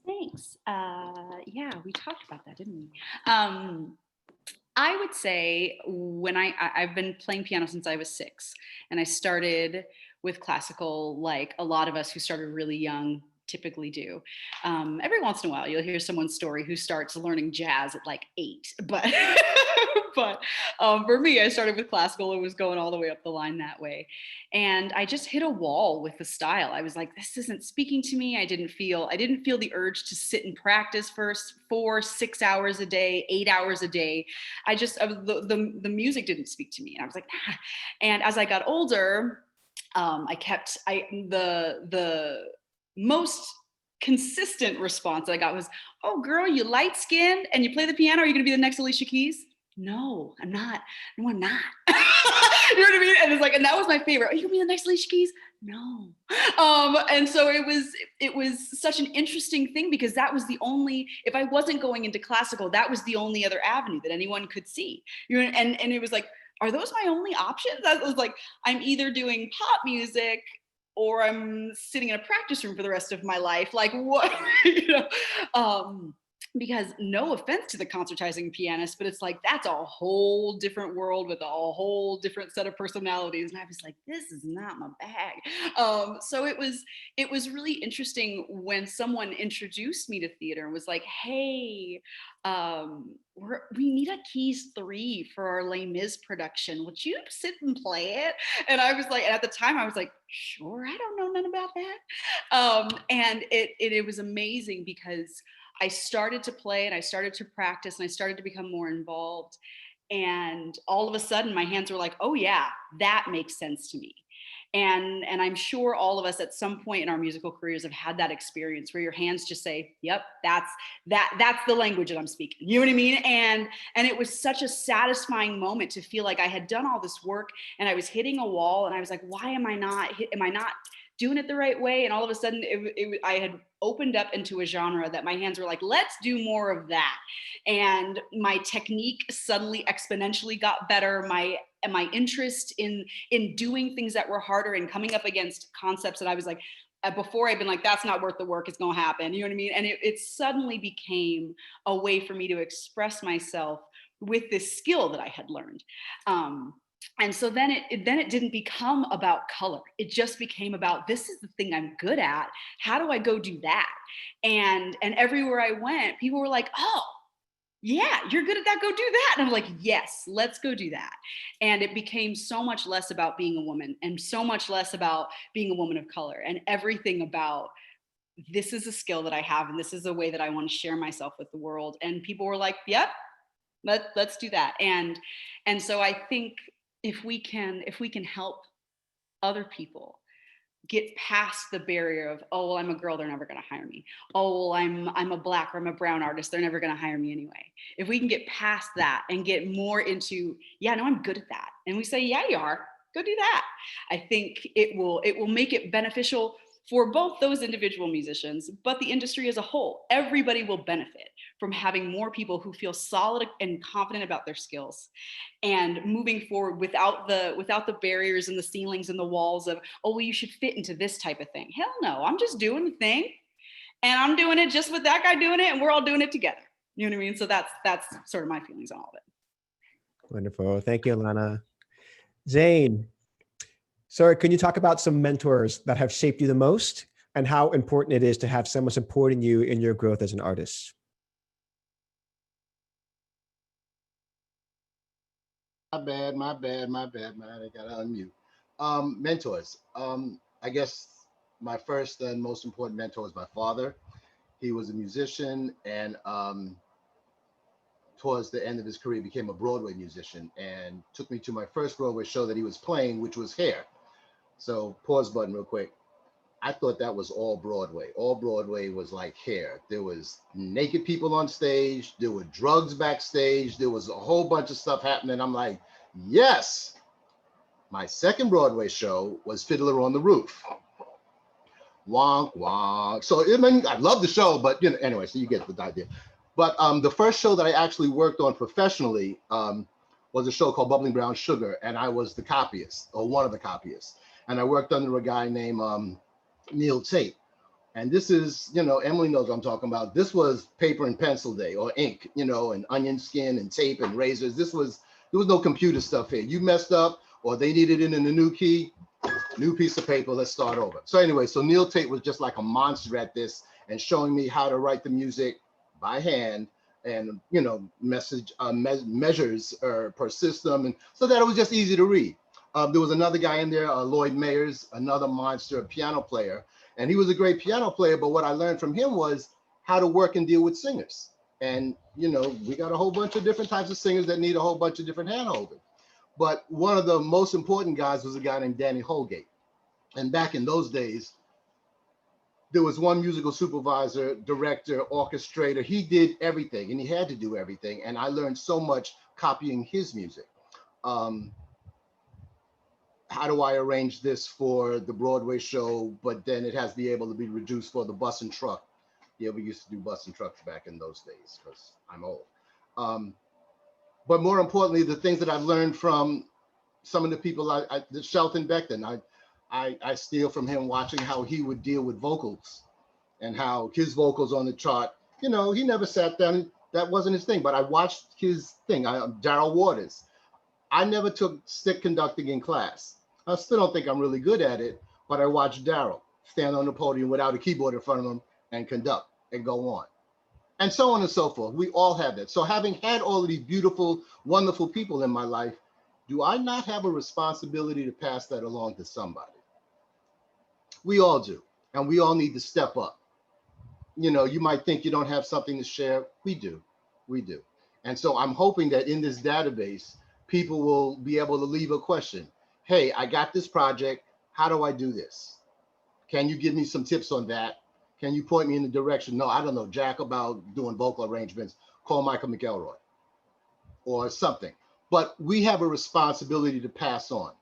Thanks. Yeah, we talked about that, didn't we? I would say when I've been playing piano since I was 6, and I started with classical, like a lot of us who started really young typically do. Every once in a while, you'll hear someone's story who starts learning jazz at like 8, but for me, I started with classical and was going all the way up the line that way. And I just hit a wall with the style. I was like, this isn't speaking to me. I didn't feel the urge to sit and practice for 4-6 hours a day, 8 hours a day. The music didn't speak to me. And I was like, nah. And as I got older, the most consistent response I got was, oh girl, you light skinned and you play the piano, are you gonna be the next Alicia Keys? No, I'm not. No, I'm not. You know what I mean? And it's like, and that was my favorite. Are you gonna be the next Alicia Keys? No. And so it was such an interesting thing, because that was the only, if I wasn't going into classical, that was the only other avenue that anyone could see. You know, and it was like, are those my only options? I was like, I'm either doing pop music or I'm sitting in a practice room for the rest of my life. Like what, you know? Because no offense to the concertizing pianist, but it's like, that's a whole different world with a whole different set of personalities. And I was like, this is not my bag. So it was really interesting when someone introduced me to theater and was like, hey, we need a keys 3 for our Les Mis production. Would you sit and play it? And I was like, and at the time I was like, sure, I don't know none about that. And it was amazing, because I started to play and I started to practice and I started to become more involved. And all of a sudden my hands were like, oh yeah, that makes sense to me. And I'm sure all of us at some point in our musical careers have had that experience where your hands just say, yep, that's the language that I'm speaking. You know what I mean? And it was such a satisfying moment to feel like I had done all this work and I was hitting a wall, and I was like, why am I not doing it the right way? And all of a sudden I had opened up into a genre that my hands were like, let's do more of that. And my technique suddenly exponentially got better. My interest in doing things that were harder and coming up against concepts that I was like, before I'd been like, that's not worth the work, it's gonna happen. You know what I mean? And it suddenly became a way for me to express myself with this skill that I had learned. And so then it didn't become about color. It just became about, this is the thing I'm good at. How do I go do that? And everywhere I went, people were like, oh, yeah, you're good at that, go do that. And I'm like, yes, let's go do that. And it became so much less about being a woman and so much less about being a woman of color, and everything about, this is a skill that I have and this is a way that I want to share myself with the world. And people were like, yep, Let's do that. And so I think if we can help other people get past the barrier of, oh, well, I'm a girl, they're never going to hire me. Oh, well, I'm a Black or I'm a brown artist, they're never going to hire me anyway. If we can get past that and get more into, yeah, no, I'm good at that. And we say, yeah, you are, go do that. I think it will make it beneficial for both those individual musicians, but the industry as a whole. Everybody will benefit from having more people who feel solid and confident about their skills and moving forward without the barriers and the ceilings and the walls of, oh, well, you should fit into this type of thing. Hell no, I'm just doing the thing and I'm doing it just with that guy doing it and we're all doing it together. You know what I mean? So that's sort of my feelings on all of it. Wonderful. Thank you, Ilana. Zane, so can you talk about some mentors that have shaped you the most and how important it is to have someone supporting you in your growth as an artist? My bad, I gotta unmute. Mentors. I guess my first and most important mentor is my father. He was a musician and towards the end of his career became a Broadway musician and took me to my first Broadway show that he was playing, which was Hair. So pause button real quick. I thought that was all Broadway. All Broadway was like Hair. There was naked people on stage. There were drugs backstage. There was a whole bunch of stuff happening. I'm like, yes. My second Broadway show was Fiddler on the Roof. Wonk, wonk. So I love the show, but anyway, so you get the idea. But the first show that I actually worked on professionally was a show called Bubbling Brown Sugar, and I was the copyist, or one of the copyists. And I worked under a guy named Neil Tate. And this is, Emily knows what I'm talking about. This was paper and pencil day, or ink, and onion skin and tape and razors. There was no computer stuff here. You messed up, or they needed it in a new key, new piece of paper, let's start over. So anyway, so Neil Tate was just like a monster at this and showing me how to write the music by hand and, measures per system. And so that it was just easy to read. There was another guy in there, Lloyd Mayers, another monster piano player. And he was a great piano player, but what I learned from him was how to work and deal with singers. And, we got a whole bunch of different types of singers that need a whole bunch of different hand-holding. But one of the most important guys was a guy named Danny Holgate. And back in those days, there was one musical supervisor, director, orchestrator. He did everything and he had to do everything. And I learned so much copying his music. How do I arrange this for the Broadway show, but then it has to be able to be reduced for the bus and truck? Yeah, we used to do bus and trucks back in those days because I'm old. But more importantly, the things that I've learned from some of the people, the Shelton Beckton, I steal from him watching how he would deal with vocals and how his vocals on the chart, he never sat down, that wasn't his thing, but I watched his thing. Darryl Waters, I never took stick conducting in class. I still don't think I'm really good at it, but I watched Darryl stand on the podium without a keyboard in front of him and conduct and go on. And so on and so forth. We all have that. So having had all of these beautiful, wonderful people in my life, do I not have a responsibility to pass that along to somebody? We all do. And we all need to step up. You might think you don't have something to share. We do. We do. And so I'm hoping that in this database, people will be able to leave a question. Hey, I got this project. How do I do this? Can you give me some tips on that? Can you point me in the direction? No, I don't know jack about doing vocal arrangements. Call Michael McElroy or something. But we have a responsibility to pass on.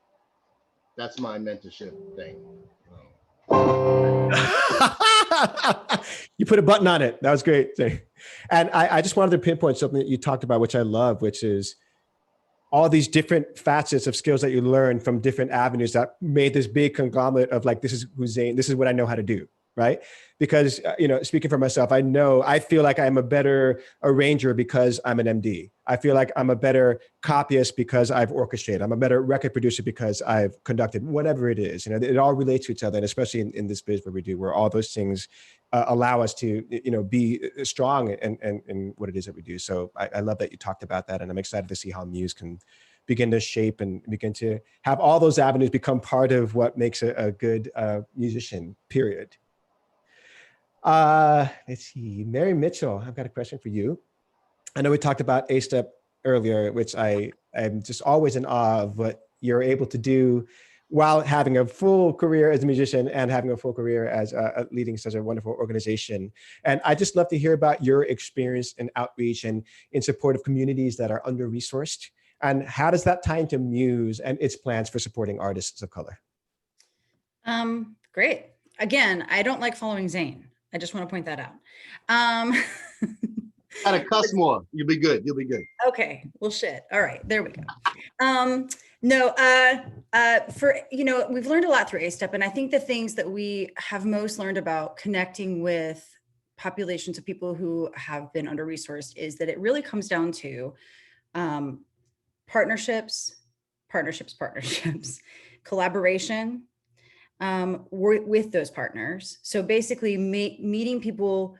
That's my mentorship thing. You put a button on it. That was great. And I just wanted to pinpoint something that you talked about, which I love, which is all these different facets of skills that you learn from different avenues that made this big conglomerate of like, this is who Zane, this is what I know how to do, right? Because, speaking for myself, I feel like I'm a better arranger because I'm an MD. I feel like I'm a better copyist because I've orchestrated. I'm a better record producer because I've conducted, whatever it is. It all relates to each other, and especially in this biz where we do, where all those things allow us to, be strong in what it is that we do. So I love that you talked about that, and I'm excited to see how Muse can begin to shape and begin to have all those avenues become part of what makes a good musician, period. Let's see, Mary-Michell, I've got a question for you. I know we talked about A-step earlier, which I'm just always in awe of what you're able to do while having a full career as a musician and having a full career as leading such a wonderful organization. And I just love to hear about your experience in outreach and in support of communities that are under-resourced. And how does that tie into Muse and its plans for supporting artists of color? Great. Again, I don't like following Zane. I just want to point that out. Gotta cuss more. You'll be good. You'll be good. Okay. Well, shit. All right. There we go. We've learned a lot through A-Step, and I think the things that we have most learned about connecting with populations of people who have been under-resourced is that it really comes down to partnerships, collaboration with those partners. So basically meeting people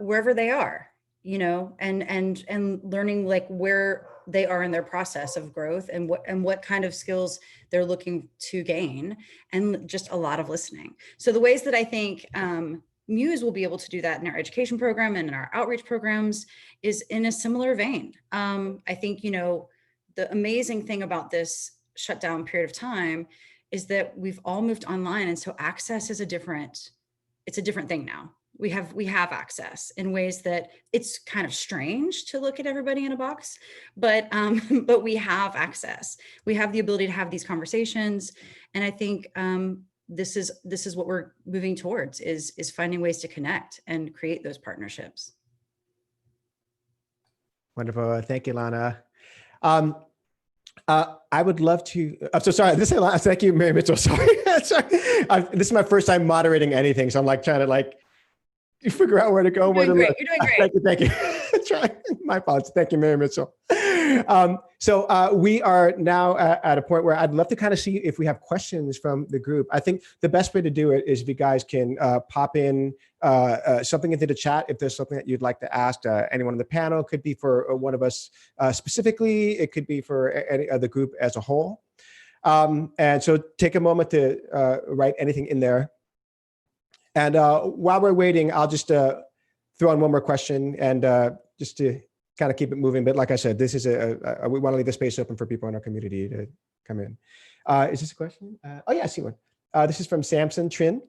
wherever they are, and learning like where they are in their process of growth and what kind of skills they're looking to gain, and just a lot of listening. So the ways that I think Muse will be able to do that in our education program and in our outreach programs is in a similar vein. I think, the amazing thing about this shutdown period of time is that we've all moved online. And so access is it's a different thing now. We have access in ways that it's kind of strange to look at everybody in a box, but we have access. We have the ability to have these conversations. And I think this is what we're moving towards is finding ways to connect and create those partnerships. Wonderful. Thank you, Ilana. I would love to, I'm so sorry. Thank you, Mary-Michell. Sorry. This is my first time moderating anything. So I'm like trying to figure out where to go. You're doing great. You're doing great. Thank you. My apologies. Thank you, Mary-Michell. So we are now at a point where I'd love to kind of see if we have questions from the group. I think the best way to do it is if you guys can pop in something into the chat if there's something that you'd like to ask anyone on the panel. It could be for one of us specifically. It could be for any other group as a whole. And so take a moment to write anything in there. And while we're waiting, I'll just throw in one more question and just to kind of keep it moving. But like I said, this is we want to leave the space open for people in our community to come in. Is this a question? Oh yeah, I see one. This is from Samson Trin.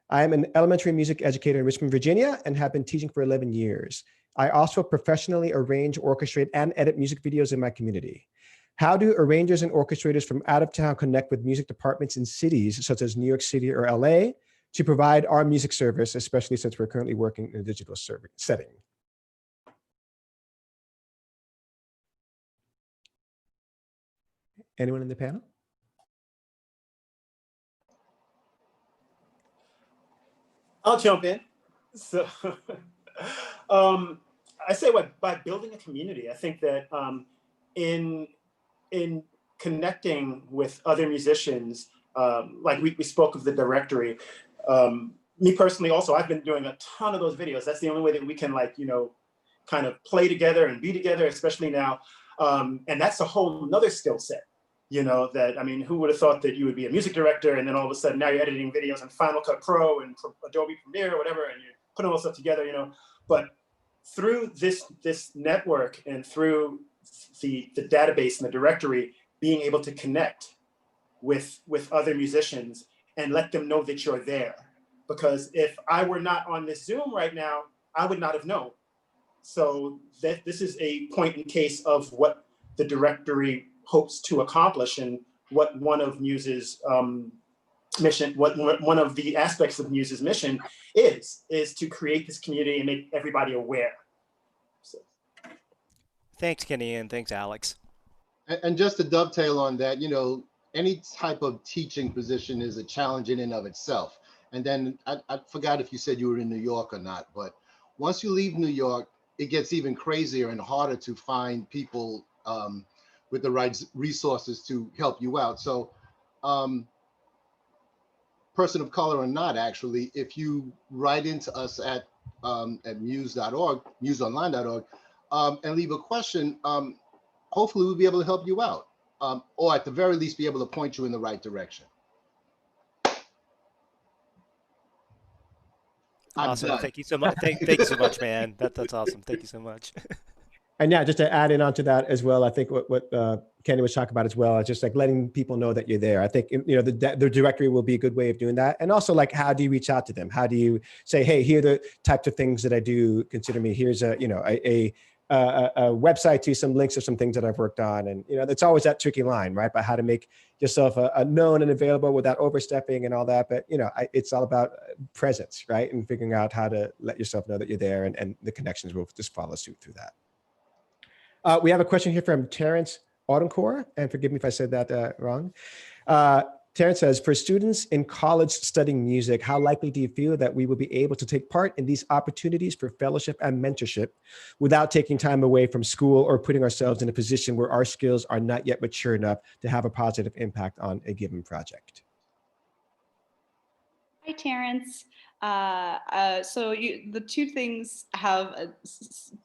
I am an elementary music educator in Richmond, Virginia, and have been teaching for 11 years. I also professionally arrange, orchestrate, and edit music videos in my community. How do arrangers and orchestrators from out of town connect with music departments in cities such as New York City or LA to provide our music service, especially since we're currently working in a digital setting? Anyone in the panel? I'll jump in. So I say by building a community. I think that in connecting with other musicians, like we spoke of the directory. Me personally, also, I've been doing a ton of those videos. That's the only way that we can kind of play together and be together, especially now. And that's a whole nother skill set, who would have thought that you would be a music director and then all of a sudden now you're editing videos in Final Cut Pro and Adobe Premiere or whatever, and you're putting all this stuff together, But through this network and through the database and the directory, being able to connect with other musicians and let them know that you're there. Because if I were not on this Zoom right now, I would not have known. So this is a point in case of what the directory hopes to accomplish and what one of Muse's mission, what one of the aspects of Muse's mission is to create this community and make everybody aware. So. Thanks, Kenny, and thanks, Alex. And just to dovetail on that, any type of teaching position is a challenge in and of itself. And then I forgot if you said you were in New York or not, but once you leave New York, it gets even crazier and harder to find people with the right resources to help you out. So person of color or not, actually, if you write into us at muse.org, museonline.org, and leave a question, hopefully we'll be able to help you out. Or at the very least, be able to point you in the right direction. Awesome. Thank you so much. Thank you so much, man. That's awesome. Thank you so much. And yeah, just to add in onto that as well, I think what Kenny was talking about as well, is just like letting people know that you're there. I think, you know, the directory will be a good way of doing that. And also, like, how do you reach out to them? How do you say, hey, here are the types of things that I do, consider me, here's a, you know, a website to some links of some things that I've worked on. And, you know, it's always that tricky line, right? But how to make yourself a known and available without overstepping and all that. But, you know, it's all about presence, right? And figuring out how to let yourself know that you're there, and the connections will just follow suit through that. We have a question here from Terrence Audencourt, and forgive me if I said that wrong. Terrence says, for students in college studying music, how likely do you feel that we will be able to take part in these opportunities for fellowship and mentorship without taking time away from school or putting ourselves in a position where our skills are not yet mature enough to have a positive impact on a given project? Hi, Terrence. So the two things have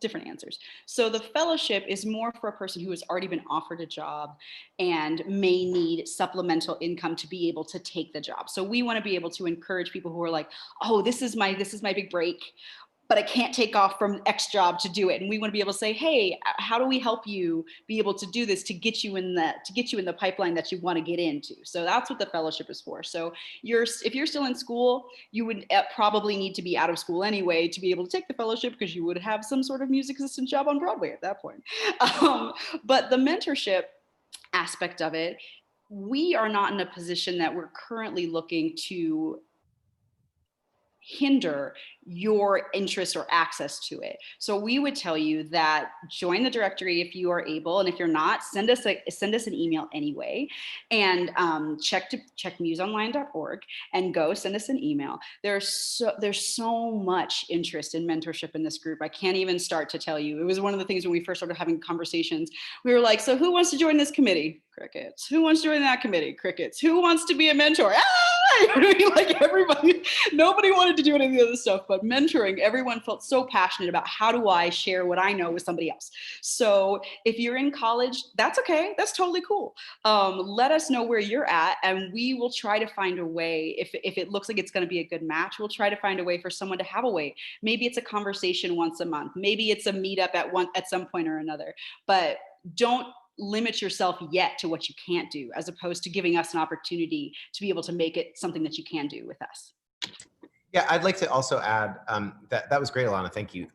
different answers. So the fellowship is more for a person who has already been offered a job and may need supplemental income to be able to take the job. So we want to be able to encourage people who are like, oh, this is my big break, but I can't take off from X job to do it. And we want to be able to say, hey, how do we help you be able to do this to get you in the pipeline that you want to get into? So that's what the fellowship is for. So if you're still in school, you would probably need to be out of school anyway to be able to take the fellowship, because you would have some sort of music assistant job on Broadway at that point. But the mentorship aspect of it, we are not in a position that we're currently looking to hinder your interest or access to it. So we would tell you that join the directory if you are able, and if you're not, send us an email anyway, and check museonline.org and go send us an email. There's so much interest in mentorship in this group. I can't even start to tell you. It was one of the things when we first started having conversations. We were like, so who wants to join this committee? Crickets. Who wants to join that committee? Crickets. Who wants to be a mentor? Like everybody, nobody wanted to do any of the other stuff, but mentoring, everyone felt so passionate about how do I share what I know with somebody else. So if you're in college, that's okay. That's totally cool. Let us know where you're at, and we will try to find a way. If it looks like it's going to be a good match, we'll try to find a way for someone to have a way. Maybe it's a conversation once a month. Maybe it's a meetup at some point or another, but don't limit yourself yet to what you can't do, as opposed to giving us an opportunity to be able to make it something that you can do with us. Yeah, I'd like to also add that was great, Ilana. Thank you.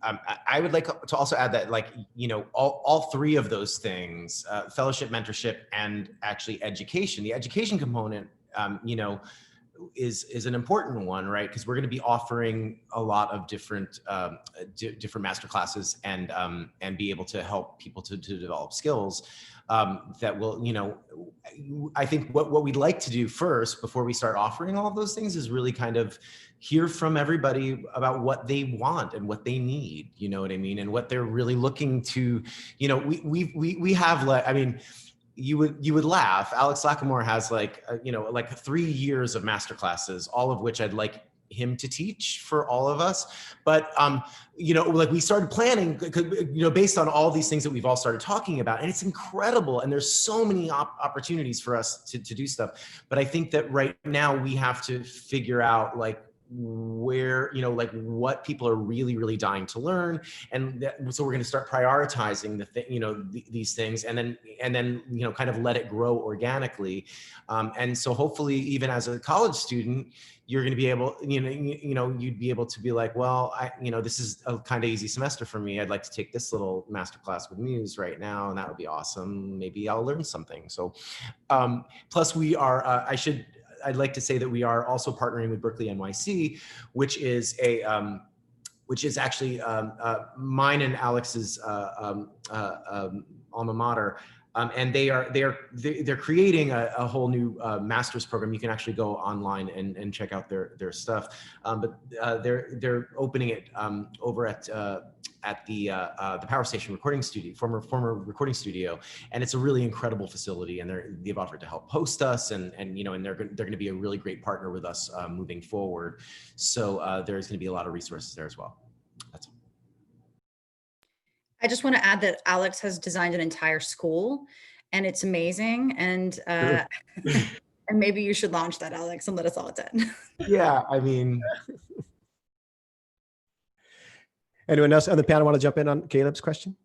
I would like to also add that, like, you know, all three of those things, fellowship, mentorship, and actually education. The education component, you know, is an important one, right? Because we're going to be offering a lot of different master classes and be able to help people to develop skills that will, you know, I think what we'd like to do first before we start offering all of those things is really kind of hear from everybody about what they want and what they need, you know what I mean? And what they're really looking to, you know, we have, like, I mean, you would laugh. Alex Lacamoire has like 3 years of master classes, all of which I'd like him to teach for all of us. But you know, like, we started planning, you know, based on all these things that we've all started talking about, and it's incredible. And there's so many opportunities for us to do stuff. But I think that right now we have to figure out, like, where, you know, like, what people are really dying to learn, and so we're going to start prioritizing these things, and then you know, kind of let it grow organically, and so hopefully even as a college student, you're going to be able, you'd be able to be like, well, this is a kind of easy semester for me. I'd like to take this little masterclass with Muse right now, and that would be awesome. Maybe I'll learn something. So, plus we are, I'd like to say that we are also partnering with Berkeley NYC, which is actually mine and Alex's alma mater. And they're creating a whole new master's program. You can actually go online and check out their stuff. But they're opening it over at the Power Station recording studio, former recording studio, and it's a really incredible facility. And they've offered to help host us, and they're going to be a really great partner with us moving forward. So there's going to be a lot of resources there as well. That's all. I just want to add that Alex has designed an entire school, and it's amazing. And and maybe you should launch that, Alex, and let us all attend. Yeah, I mean. Anyone else on the panel want to jump in on Caleb's question?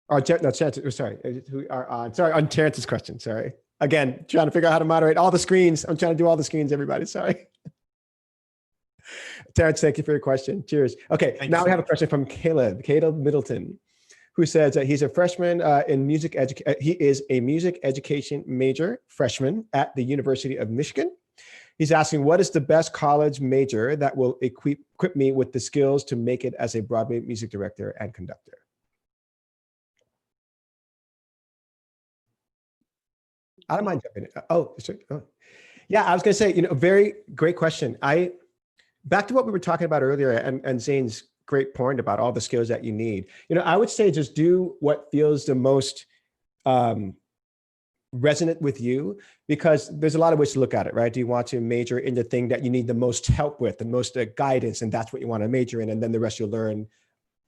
Or no, sorry, on Terrence's question, sorry. Again, trying to figure out how to moderate all the screens. I'm trying to do all the screens, everybody, sorry. Terrence, thank you for your question. Cheers. Okay, now we have a question from Caleb Middleton, who says that he's a freshman in music education. He is a music education major freshman at the University of Michigan. He's asking, what is the best college major that will equip me with the skills to make it as a Broadway music director and conductor? I don't mind jumping in. Oh, sorry. Oh. Yeah, I was going to say, very great question. Back to what we were talking about earlier and Zane's great point about all the skills that you need. I would say just do what feels the most resonant with you, because there's a lot of ways to look at it, right? Do you want to major in the thing that you need the most help with, the most guidance, and that's what you want to major in, and then the rest you'll learn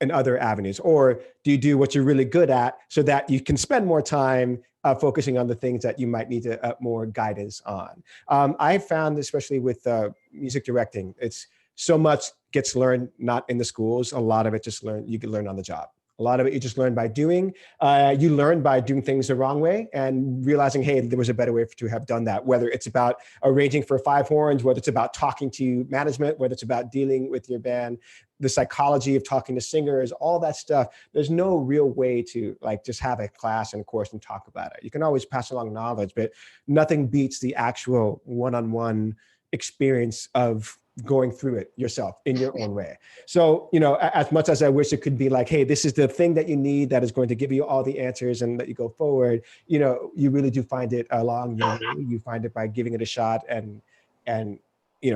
in other avenues? Or do you do what you're really good at so that you can spend more time focusing on the things that you might need more guidance on? I found, especially with music directing, it's so much gets learned not in the schools. A lot of it you can learn on the job. A lot of it you just learn by doing. You learn by doing things the wrong way and realizing, hey, there was a better way to have done that. Whether it's about arranging for 5 horns, whether it's about talking to management, whether it's about dealing with your band, the psychology of talking to singers, all that stuff. There's no real way to just have a class and a course and talk about it. You can always pass along knowledge, but nothing beats the actual one-on-one experience of going through it yourself in your own way. So, as much as I wish it could be like, hey, this is the thing that you need that is going to give you all the answers and let you go forward, you really do find it along your way. You find it by giving it a shot and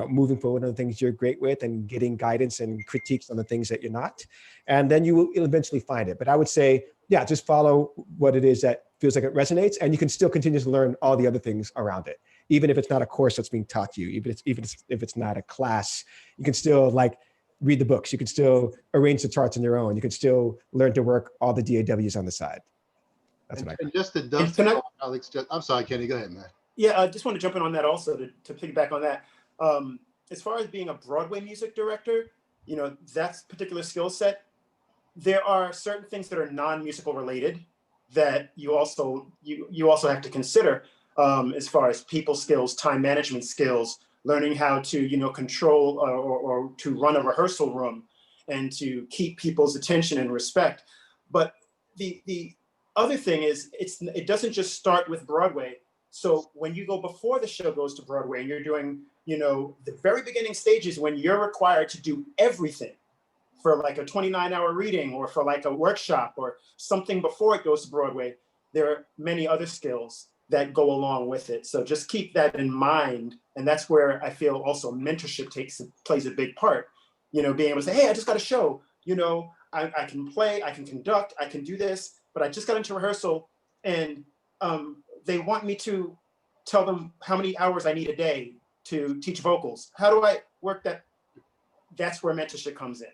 moving forward on the things you're great with and getting guidance and critiques on the things that you're not. And then you'll eventually find it. But I would say, yeah, just follow what it is that feels like it resonates, and you can still continue to learn all the other things around it. Even if it's not a course that's being taught to you, even if it's not a class, you can still read the books. You can still arrange the charts on your own. You can still learn to work all the DAWs on the side. That's what I. And just to dovetail, Alex, I'm sorry, Kenny, go ahead, man. Yeah, I just want to jump in on that also to piggyback on that. As far as being a Broadway music director, that's particular skill set. There are certain things that are non-musical related that you also have to consider. As far as people skills, time management skills, learning how to, control or to run a rehearsal room and to keep people's attention and respect. But the other thing is it doesn't just start with Broadway. So when you go before the show goes to Broadway and you're doing, the very beginning stages when you're required to do everything for a 29-hour reading or for a workshop or something before it goes to Broadway, there are many other skills that go along with it. So just keep that in mind. And that's where I feel also mentorship plays a big part. Being able to say, hey, I just got a show, I can play, I can conduct, I can do this, but I just got into rehearsal and they want me to tell them how many hours I need a day to teach vocals. How do I work that? That's where mentorship comes in.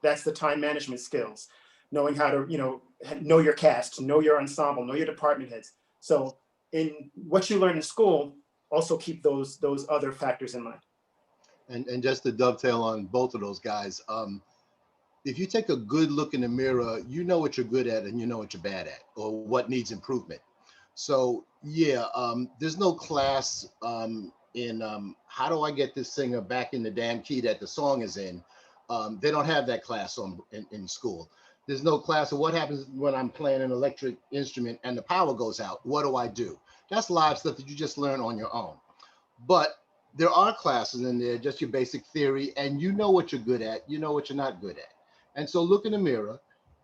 That's the time management skills, knowing how to, know your cast, know your ensemble, know your department heads. So in what you learn in school, also keep those other factors in mind. And just to dovetail on both of those guys, if you take a good look in the mirror, you know what you're good at and you know what you're bad at or what needs improvement. So yeah, there's no class in how do I get this singer back in the damn key that the song is in. They don't have that class in school. There's no class of what happens when I'm playing an electric instrument and the power goes out. What do I do? That's live stuff that you just learn on your own. But there are classes in there, just your basic theory, and you know what you're good at, you know what you're not good at. And so look in the mirror,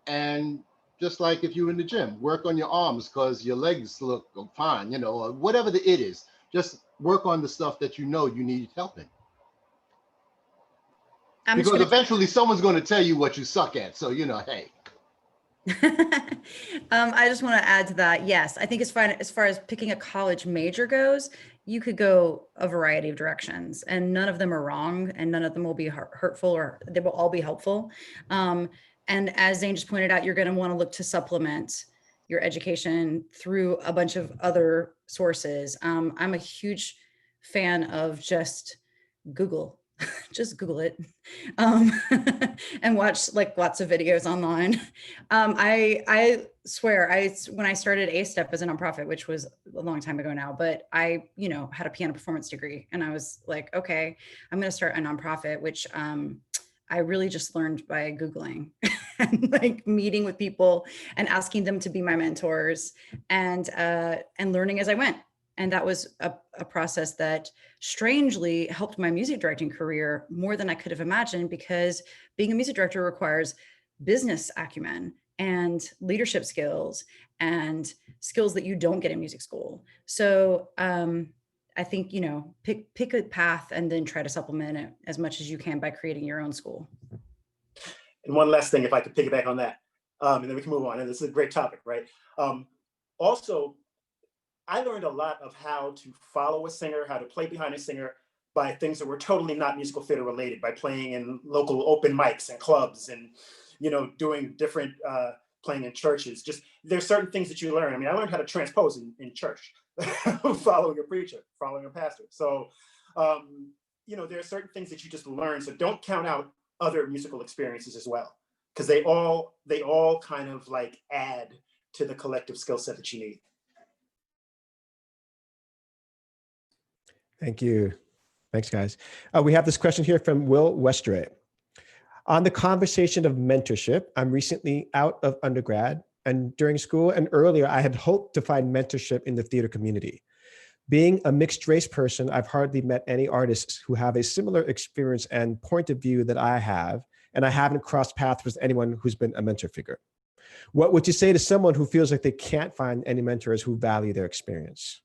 and just like if you're in the gym, work on your arms because your legs look fine, or whatever the it is. Just work on the stuff that you know you need help in. Because eventually someone's going to tell you what you suck at. So, hey. I just want to add to that. Yes, I think as far as picking a college major goes, you could go a variety of directions and none of them are wrong and none of them will be hurtful or they will all be helpful. And as Zane just pointed out, you're going to want to look to supplement your education through a bunch of other sources. I'm a huge fan of just Google. just Google it, um, and watch like lots of videos online. I swear, when I started A-Step as a nonprofit, which was a long time ago now, but I, had a piano performance degree, and I was like, okay, I'm going to start a nonprofit, which I really just learned by Googling and like meeting with people and asking them to be my mentors and learning as I went. And that was a process that strangely helped my music directing career more than I could have imagined, because being a music director requires business acumen and leadership skills and skills that you don't get in music school. So I think, pick a path and then try to supplement it as much as you can by creating your own school. And one last thing, if I could piggyback on that, and then we can move on. And this is a great topic, right? Also, I learned a lot of how to follow a singer, how to play behind a singer by things that were totally not musical theater related, by playing in local open mics and clubs and, doing different, playing in churches. Just there's certain things that you learn. I mean, I learned how to transpose in church, following a preacher, following a pastor. So, there are certain things that you just learn. So don't count out other musical experiences as well, because they all kind of like add to the collective skill set that you need. Thank you. Thanks, guys. We have this question here from Will Westray. On the conversation of mentorship, I'm recently out of undergrad, and during school and earlier, I had hoped to find mentorship in the theater community. Being a mixed race person, I've hardly met any artists who have a similar experience and point of view that I have, and I haven't crossed paths with anyone who's been a mentor figure. What would you say to someone who feels like they can't find any mentors who value their experience?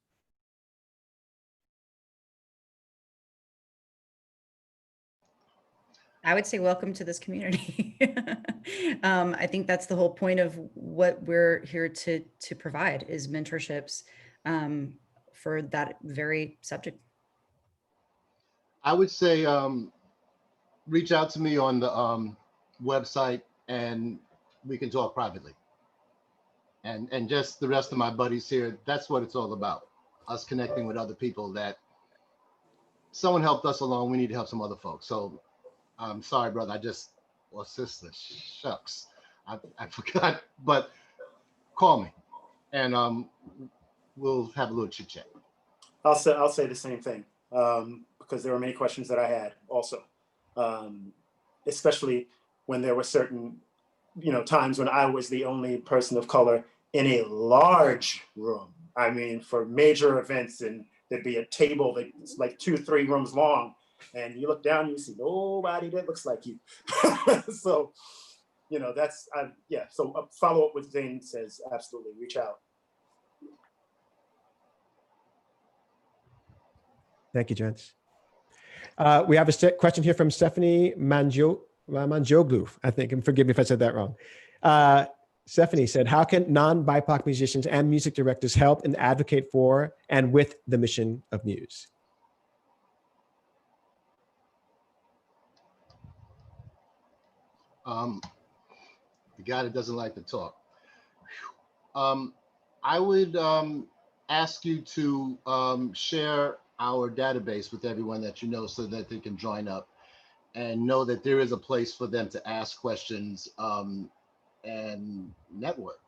I would say welcome to this community. I think that's the whole point of what we're here to provide is mentorships for that very subject. I would say reach out to me on the website and we can talk privately. And just the rest of my buddies here, that's what it's all about. Us connecting with other people that someone helped us along, we need to help some other folks. So I'm sorry, brother, or sister, shucks, I forgot, but call me and we'll have a little chit chat. I'll say the same thing because there were many questions that I had also, especially when there were certain, times when I was the only person of color in a large room. I mean, for major events, and there'd be a table that's like 2-3 rooms long. And you look down and you see nobody that looks like you. So, that's, so a follow up with Zane says, absolutely, reach out. Thank you, gents. We have a question here from Stephanie Manjoglu, I think, and forgive me if I said that wrong. Stephanie said, how can non-BIPOC musicians and music directors help and advocate for and with the mission of Muse? The guy that doesn't like to talk. I would ask you to share our database with everyone that you know so that they can join up and know that there is a place for them to ask questions and network.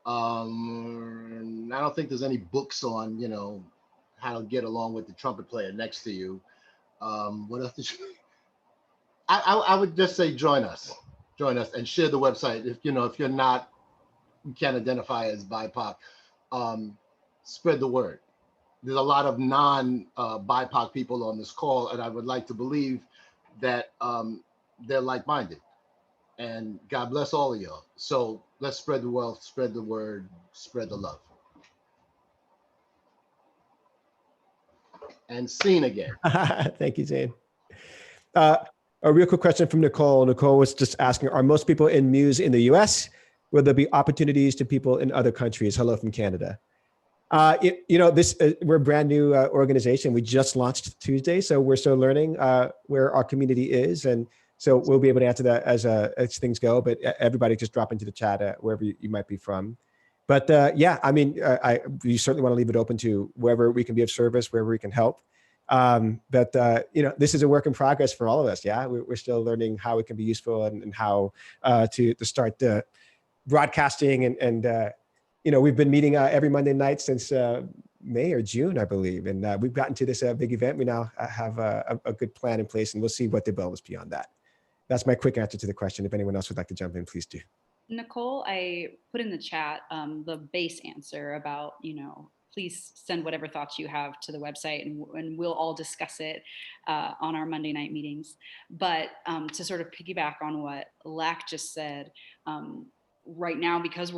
I don't think there's any books on, how to get along with the trumpet player next to you. What else did you? I would just say join us and share the website. If you can't identify as BIPOC, spread the word. There's a lot of non-BIPOC people on this call, and I would like to believe that they're like-minded. And God bless all of y'all. So let's spread the wealth, spread the word, spread the love. And scene again. Thank you, Zane. A real quick question from Nicole. Nicole was just asking, are most people in Muse in the US? Will there be opportunities to people in other countries? Hello from Canada. We're a brand new organization. We just launched Tuesday, so we're still learning where our community is. And so we'll be able to answer that as things go, but everybody just drop into the chat wherever you might be from. But we certainly want to leave it open to wherever we can be of service, wherever we can help. This is a work in progress for all of us. Yeah, we're still learning how it can be useful and how to start the broadcasting and we've been meeting every Monday night since May or June, I believe, and we've gotten to this big event. We now have a good plan in place, and we'll see what develops beyond that. That's my quick answer to the question. If anyone else would like to jump in, please do. Nicole, I put in the chat the base answer about, please send whatever thoughts you have to the website and we'll all discuss it on our Monday night meetings. But to sort of piggyback on what Lac just said, right now, because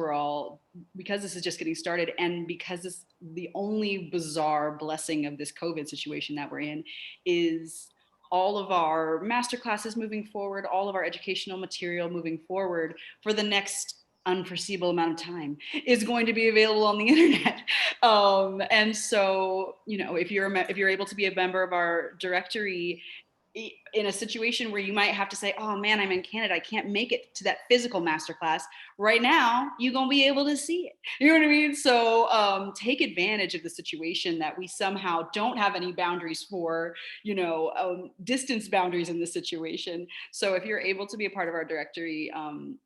this is just getting started and because the only bizarre blessing of this COVID situation that we're in is all of our master classes moving forward, all of our educational material moving forward for the next unforeseeable amount of time is going to be available on the internet. And so, if you're able to be a member of our directory in a situation where you might have to say, oh man, I'm in Canada, I can't make it to that physical masterclass. Right now, you're gonna be able to see it. You know what I mean? So take advantage of the situation that we somehow don't have any boundaries for, distance boundaries in this situation. So if you're able to be a part of our directory,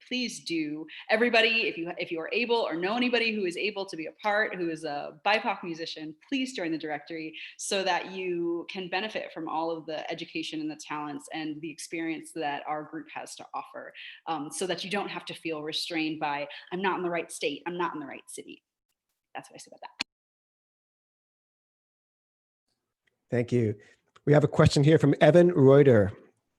please do. Everybody, if you are able or know anybody who is able to be a part, who is a BIPOC musician, please join the directory so that you can benefit from all of the education and the talents and the experience that our group has to offer, so that you don't have to feel restrained by, I'm not in the right state, I'm not in the right city. That's what I said about that. Thank you. We have a question here from Evan Reuter.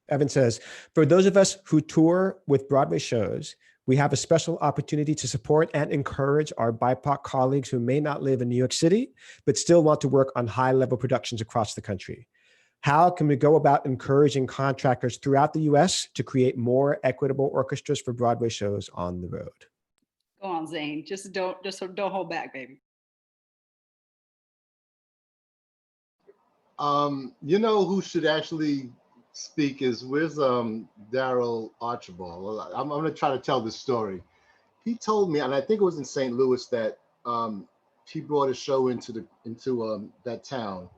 Evan says, for those of us who tour with Broadway shows, we have a special opportunity to support and encourage our BIPOC colleagues who may not live in New York City, but still want to work on high-level productions across the country. How can we go about encouraging contractors throughout the US to create more equitable orchestras for Broadway shows on the road? Go on, Zane. Just don't hold back, baby. Who should actually speak is, where's Daryl Archibald? Well, I'm going to try to tell this story. He told me, and I think it was in St. Louis, that he brought a show into that town.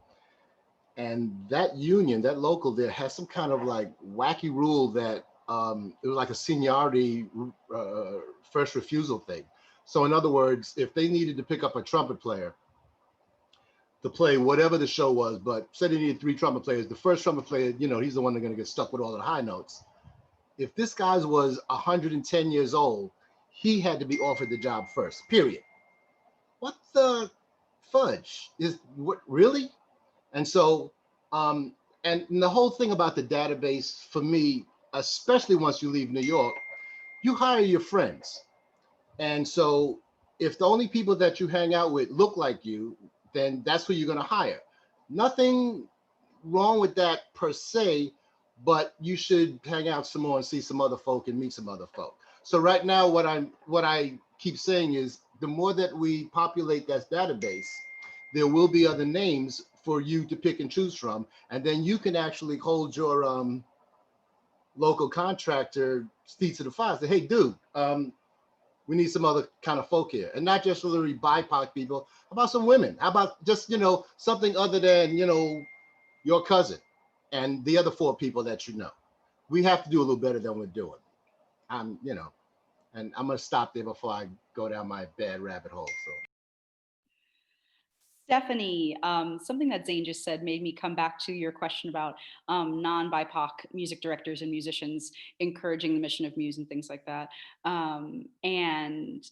And that union, that local there, has some kind of like wacky rule that it was like a seniority first refusal thing. So in other words, if they needed to pick up a trumpet player to play whatever the show was, but said they needed 3 trumpet players, the first trumpet player, he's the one that's going to get stuck with all the high notes. If this guy was 110 years old, he had to be offered the job first, period. What the fudge? Really? And so, and the whole thing about the database for me, especially once you leave New York, you hire your friends. And so if the only people that you hang out with look like you, then that's who you're going to hire. Nothing wrong with that per se, but you should hang out some more and see some other folk and meet some other folk. So right now, what I keep saying is, the more that we populate that database, there will be other names for you to pick and choose from, and then you can actually hold your local contractor feet to the fire. Say, hey, dude, we need some other kind of folk here, and not just literally BIPOC people. How about some women? How about just something other than your cousin and the other 4 people that you know? We have to do a little better than we're doing. And I'm gonna stop there before I go down my bad rabbit hole. So. Stephanie, something that Zane just said made me come back to your question about non-BIPOC music directors and musicians encouraging the mission of Muse and things like that. And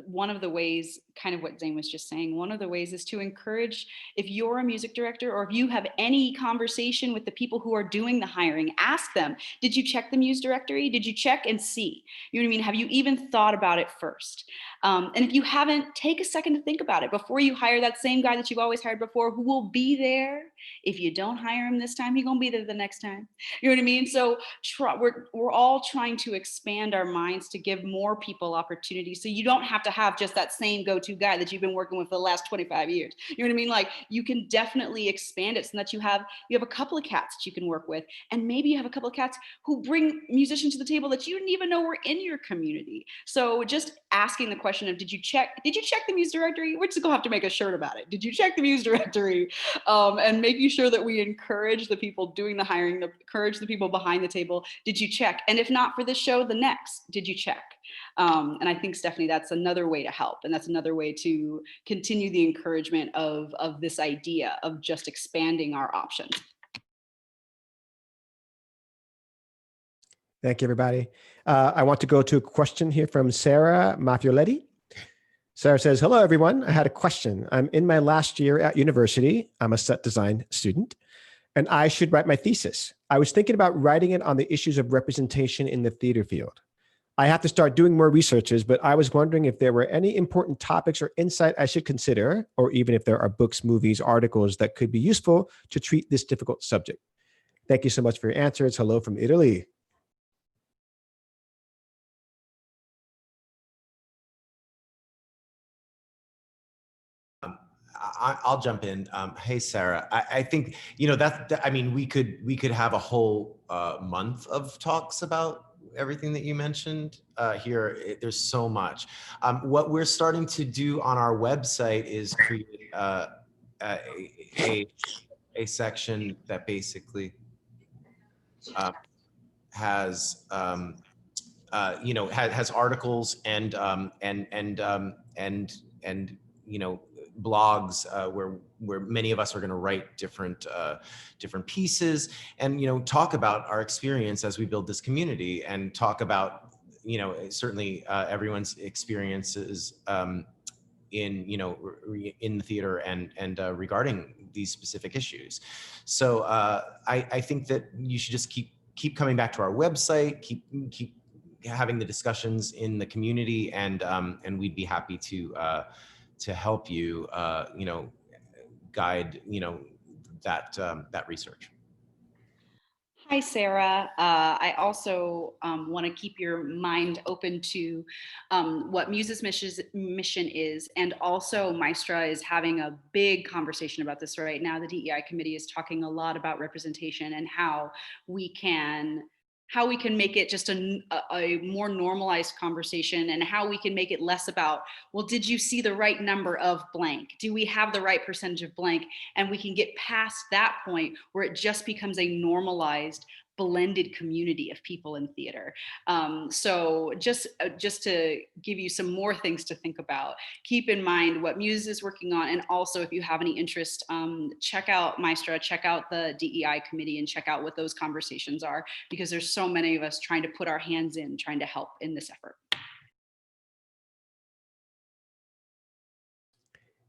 one of the ways, kind of what Zane was just saying, one of the ways is to encourage, if you're a music director or if you have any conversation with the people who are doing the hiring, ask them, did you check the Muse directory? Did you check and see? You know what I mean? Have you even thought about it first? And if you haven't, take a second to think about it before you hire that same guy that you've always hired before, who will be there. If you don't hire him this time, he's gonna be there the next time. You know what I mean? So we're all trying to expand our minds to give more people opportunities. So you don't have to have just that same go-to guy that you've been working with for the last 25 years. You know what I mean? Like, you can definitely expand it so that you have a couple of cats that you can work with, and maybe you have a couple of cats who bring musicians to the table that you didn't even know were in your community. So just asking the question question of, did you check the Muse directory? We're just gonna have to make a shirt about it. Did you check the Muse directory? And making sure that we encourage the people doing the hiring, encourage the people behind the table. Did you check? And if not for this show, the next, did you check? And I think, Stephanie, that's another way to help. And that's another way to continue the encouragement of this idea of just expanding our options. Thank you, everybody. I want to go to a question here from Sarah Mafioletti. Sarah says, hello, everyone. I had a question. I'm in my last year at university. I'm a set design student, and I should write my thesis. I was thinking about writing it on the issues of representation in the theater field. I have to start doing more researches, but I was wondering if there were any important topics or insight I should consider, or even if there are books, movies, articles that could be useful to treat this difficult subject. Thank you so much for your answers. Hello from Italy. I'll jump in. Hey, Sarah. I think, you know, I mean, we could have a whole month of talks about everything that you mentioned here. There's so much. What we're starting to do on our website is create a section that basically has you know, has articles and you know, blogs where many of us are going to write different pieces and, you know, talk about our experience as we build this community and talk about, you know, certainly everyone's experiences in, you know, in the theater and regarding these specific issues. So I think that you should just keep coming back to our website, keep having the discussions in the community, and we'd be happy to help you, you know, guide, you know, that research. Hi, Sarah. I also want to keep your mind open to what Muse's mission is. And also Maestra is having a big conversation about this right now. The DEI committee is talking a lot about representation and how we can make it just a more normalized conversation, and how we can make it less about, well, did you see the right number of blank? Do we have the right percentage of blank? And we can get past that point where it just becomes a normalized, blended community of people in theater. So just to give you some more things to think about, keep in mind what Muse is working on. And also, if you have any interest, check out Maestra, check out the DEI committee, and check out what those conversations are, because there's so many of us trying to put our hands in, trying to help in this effort.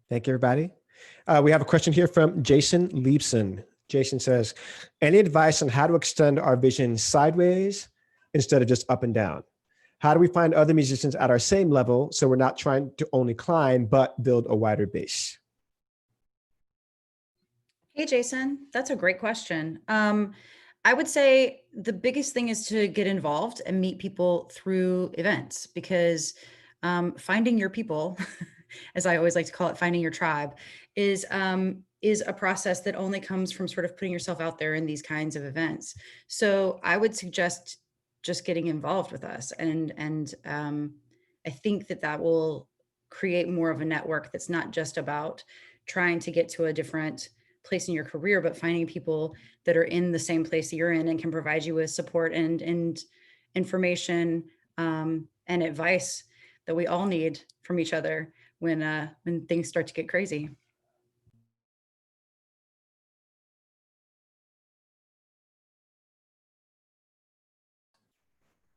Thank you, everybody. We have a question here from Jason Leibson. Jason says, any advice on how to extend our vision sideways instead of just up and down? How do we find other musicians at our same level so we're not trying to only climb, but build a wider base? Hey, Jason, that's a great question. I would say the biggest thing is to get involved and meet people through events, because finding your people, as I always like to call it, finding your tribe, is a process that only comes from sort of putting yourself out there in these kinds of events. So I would suggest just getting involved with us. And I think that will create more of a network that's not just about trying to get to a different place in your career, but finding people that are in the same place that you're in and can provide you with support and information and advice that we all need from each other when things start to get crazy.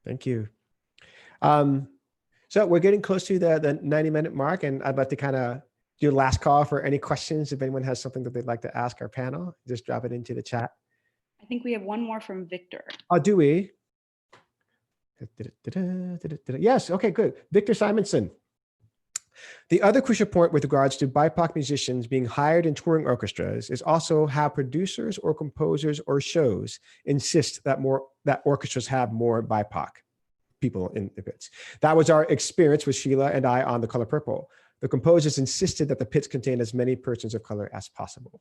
Thank you. So we're getting close to the 90-minute mark, and I'd like to kind of do a last call for any questions. If anyone has something that they'd like to ask our panel, just drop it into the chat. I think we have one more from Victor. Oh, do we? Yes, okay, good. Victor Simonson. The other crucial point with regards to BIPOC musicians being hired in touring orchestras is also how producers or composers or shows insist that orchestras have more BIPOC people in the pits. That was our experience with Sheila and I on The Color Purple. The composers insisted that the pits contain as many persons of color as possible.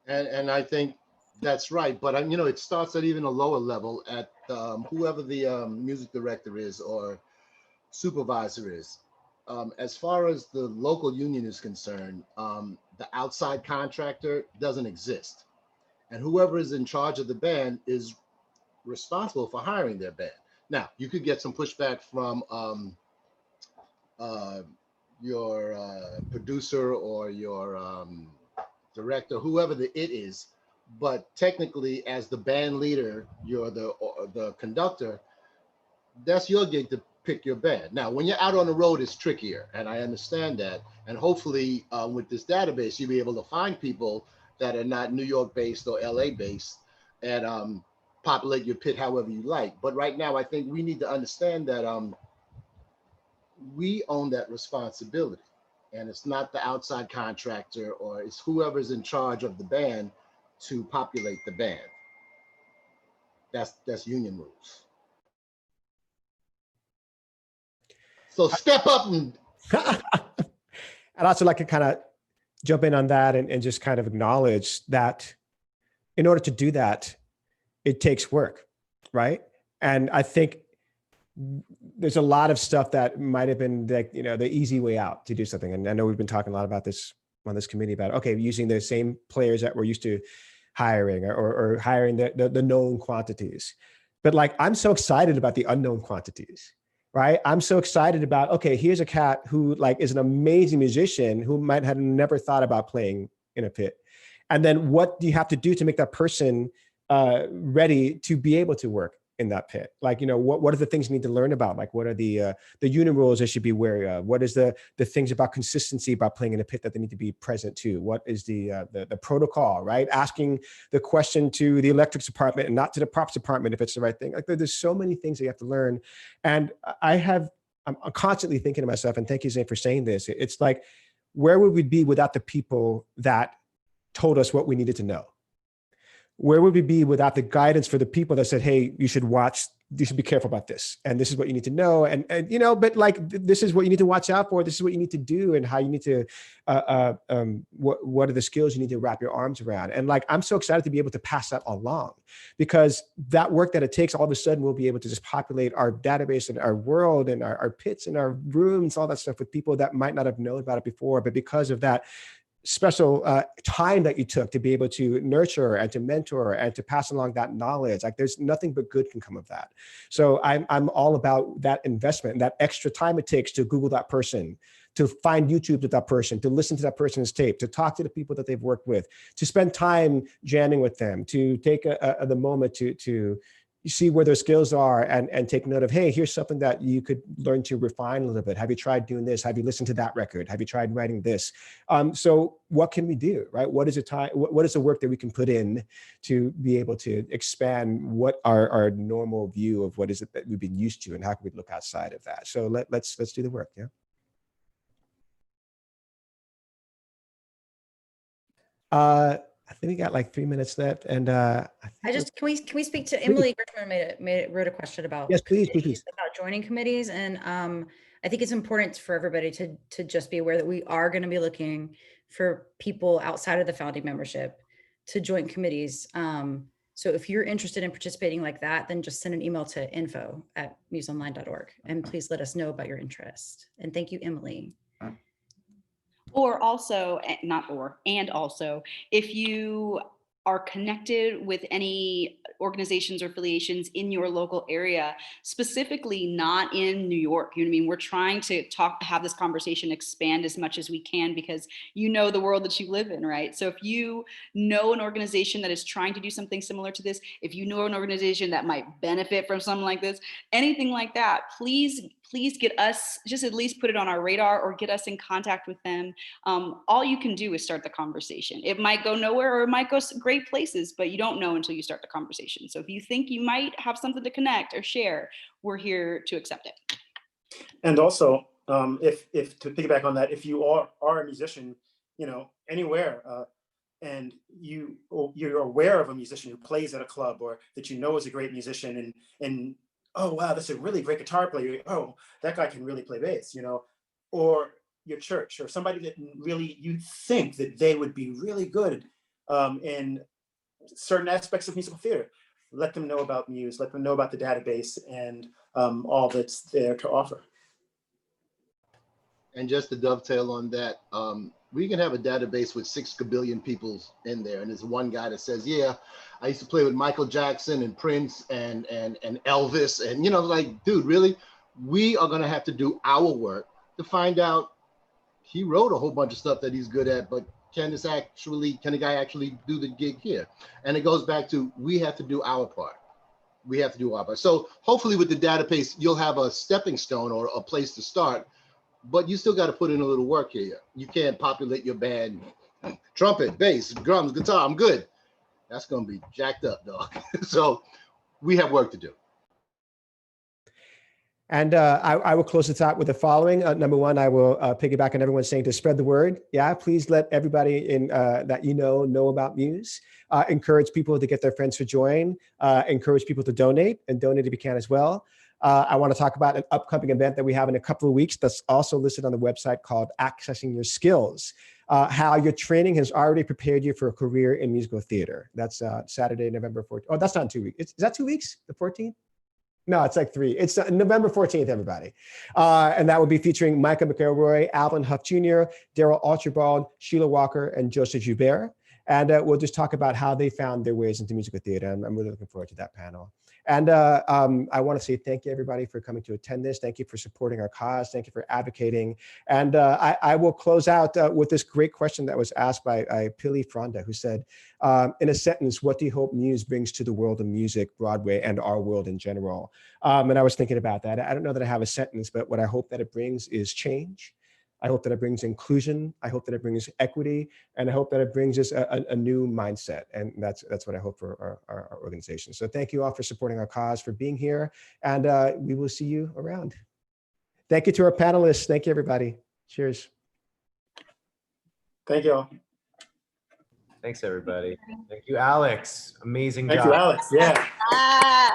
And I think That's right, but you know, it starts at even a lower level at whoever the music director is or supervisor is. As far as the local union is concerned, the outside contractor doesn't exist, and whoever is in charge of the band is responsible for hiring their band. Now, you could get some pushback from your producer or your director, whoever the it is, but technically as the band leader, you're the conductor, that's your gig to pick your band. Now, when you're out on the road, it's trickier, and I understand that. And hopefully with this database, you'll be able to find people that are not New York based or LA based and populate your pit however you like. But right now, I think we need to understand that we own that responsibility, and it's not the outside contractor, or it's whoever's in charge of the band to populate the band. That's union rules. So step up and I'd also like to kind of jump in on that and just kind of acknowledge that in order to do that, it takes work, right? And I think there's a lot of stuff that might have been the easy way out to do something. And I know we've been talking a lot about this on this committee about, okay, using the same players that we're used to hiring or hiring the known quantities. But like, I'm so excited about the unknown quantities, right? I'm so excited about, okay, here's a cat who like is an amazing musician who might have never thought about playing in a pit. And then what do you have to do to make that person ready to be able to work in that pit? Like, what are the things you need to learn about? Like, what are the unit rules they should be wary of? What is the things about consistency about playing in a pit that they need to be present to? What is the protocol, right? Asking the question to the electrics department and not to the props department if it's the right thing. Like, there's so many things that you have to learn. And I'm constantly thinking to myself, and thank you, Zane, for saying this. It's like, where would we be without the people that told us what we needed to know? Where would we be without the guidance for the people that said, hey, you should be careful about this. And this is what you need to know. And but like, this is what you need to watch out for. This is what you need to do and how you need to, what are the skills you need to wrap your arms around? And like, I'm so excited to be able to pass that along, because that work that it takes, all of a sudden we'll be able to just populate our database and our world and our pits and our rooms, all that stuff with people that might not have known about it before. But because of that special time that you took to be able to nurture and to mentor and to pass along that knowledge, like there's nothing but good can come of that. So I'm all about that investment and that extra time it takes to Google that person, to find YouTube with that person, to listen to that person's tape, to talk to the people that they've worked with, to spend time jamming with them, to take the moment to see where their skills are and take note of, hey, here's something that you could learn to refine a little bit. Have you tried doing this? Have you listened to that record? Have you tried writing this? So what can we do, right? What is the work that we can put in to be able to expand what our normal view of what is it that we've been used to, and how can we look outside of that? So let's do the work, yeah. I think we got like 3 minutes left, and can we speak to Emily Richmond wrote a question about yes, please. About joining committees, and I think it's important for everybody to just be aware that we are going to be looking for people outside of the founding membership to join committees. So if you're interested in participating like that, then just send an email to info@museonline.org and please let us know about your interest. And thank you, Emily. Or also, and also, if you are connected with any organizations or affiliations in your local area, specifically not in New York, you know what I mean? We're trying to have this conversation expand as much as we can, because you know the world that you live in, right? So if you know an organization that is trying to do something similar to this, if you know an organization that might benefit from something like this, anything like that, please get us, just at least put it on our radar or get us in contact with them. All you can do is start the conversation. It might go nowhere or it might go great places, but you don't know until you start the conversation. So if you think you might have something to connect or share, we're here to accept it. And also, if to piggyback on that, if you are a musician, anywhere, and you're aware of a musician who plays at a club or that you know is a great musician, and oh wow, that's a really great guitar player. Oh, that guy can really play bass, or your church or somebody that really you think that they would be really good in certain aspects of musical theater. Let them know about Muse, let them know about the database and all that's there to offer. And just to dovetail on that, we can have a database with 6 billion people in there. And there's one guy that says, yeah, I used to play with Michael Jackson and Prince and Elvis. And, you know, like, dude, really? We are gonna have to do our work to find out he wrote a whole bunch of stuff that he's good at, but can the guy actually do the gig here? And it goes back to, we have to do our part. We have to do our part. So hopefully with the database, you'll have a stepping stone or a place to start, but you still got to put in a little work here. You can't populate your band, trumpet, bass, drums, guitar, I'm good. That's gonna be jacked up, dog. So we have work to do. And I will close the talk with the following. Number one, I will piggyback on everyone saying to spread the word. Yeah, please let everybody in that you know about Muse. Encourage people to get their friends to join. Encourage people to donate and donate if you can as well. I want to talk about an upcoming event that we have in a couple of weeks that's also listed on the website called Accessing Your Skills. How your training has already prepared you for a career in musical theater. That's Saturday, November 14th. Oh, that's not 2 weeks. Is that 2 weeks? The 14th? No, it's like 3. It's November 14th, everybody. And that will be featuring Micah McElroy, Alvin Huff Jr., Daryl Archibald, Sheila Walker, and Joseph Joubert. And we'll just talk about how they found their ways into musical theater. I'm really looking forward to that panel. And I want to say thank you, everybody, for coming to attend this. Thank you for supporting our cause. Thank you for advocating. And I will close out with this great question that was asked by Pili Fronda, who said, in a sentence, what do you hope Muse brings to the world of music, Broadway, and our world in general? And I was thinking about that. I don't know that I have a sentence, but what I hope that it brings is change. I hope that it brings inclusion. I hope that it brings equity, and I hope that it brings us a new mindset. And that's what I hope for our organization. So thank you all for supporting our cause, for being here, and we will see you around. Thank you to our panelists. Thank you, everybody. Cheers. Thank you all. Thanks, everybody. Thank you, Alex. Amazing job. Thank you, Alex. Yeah.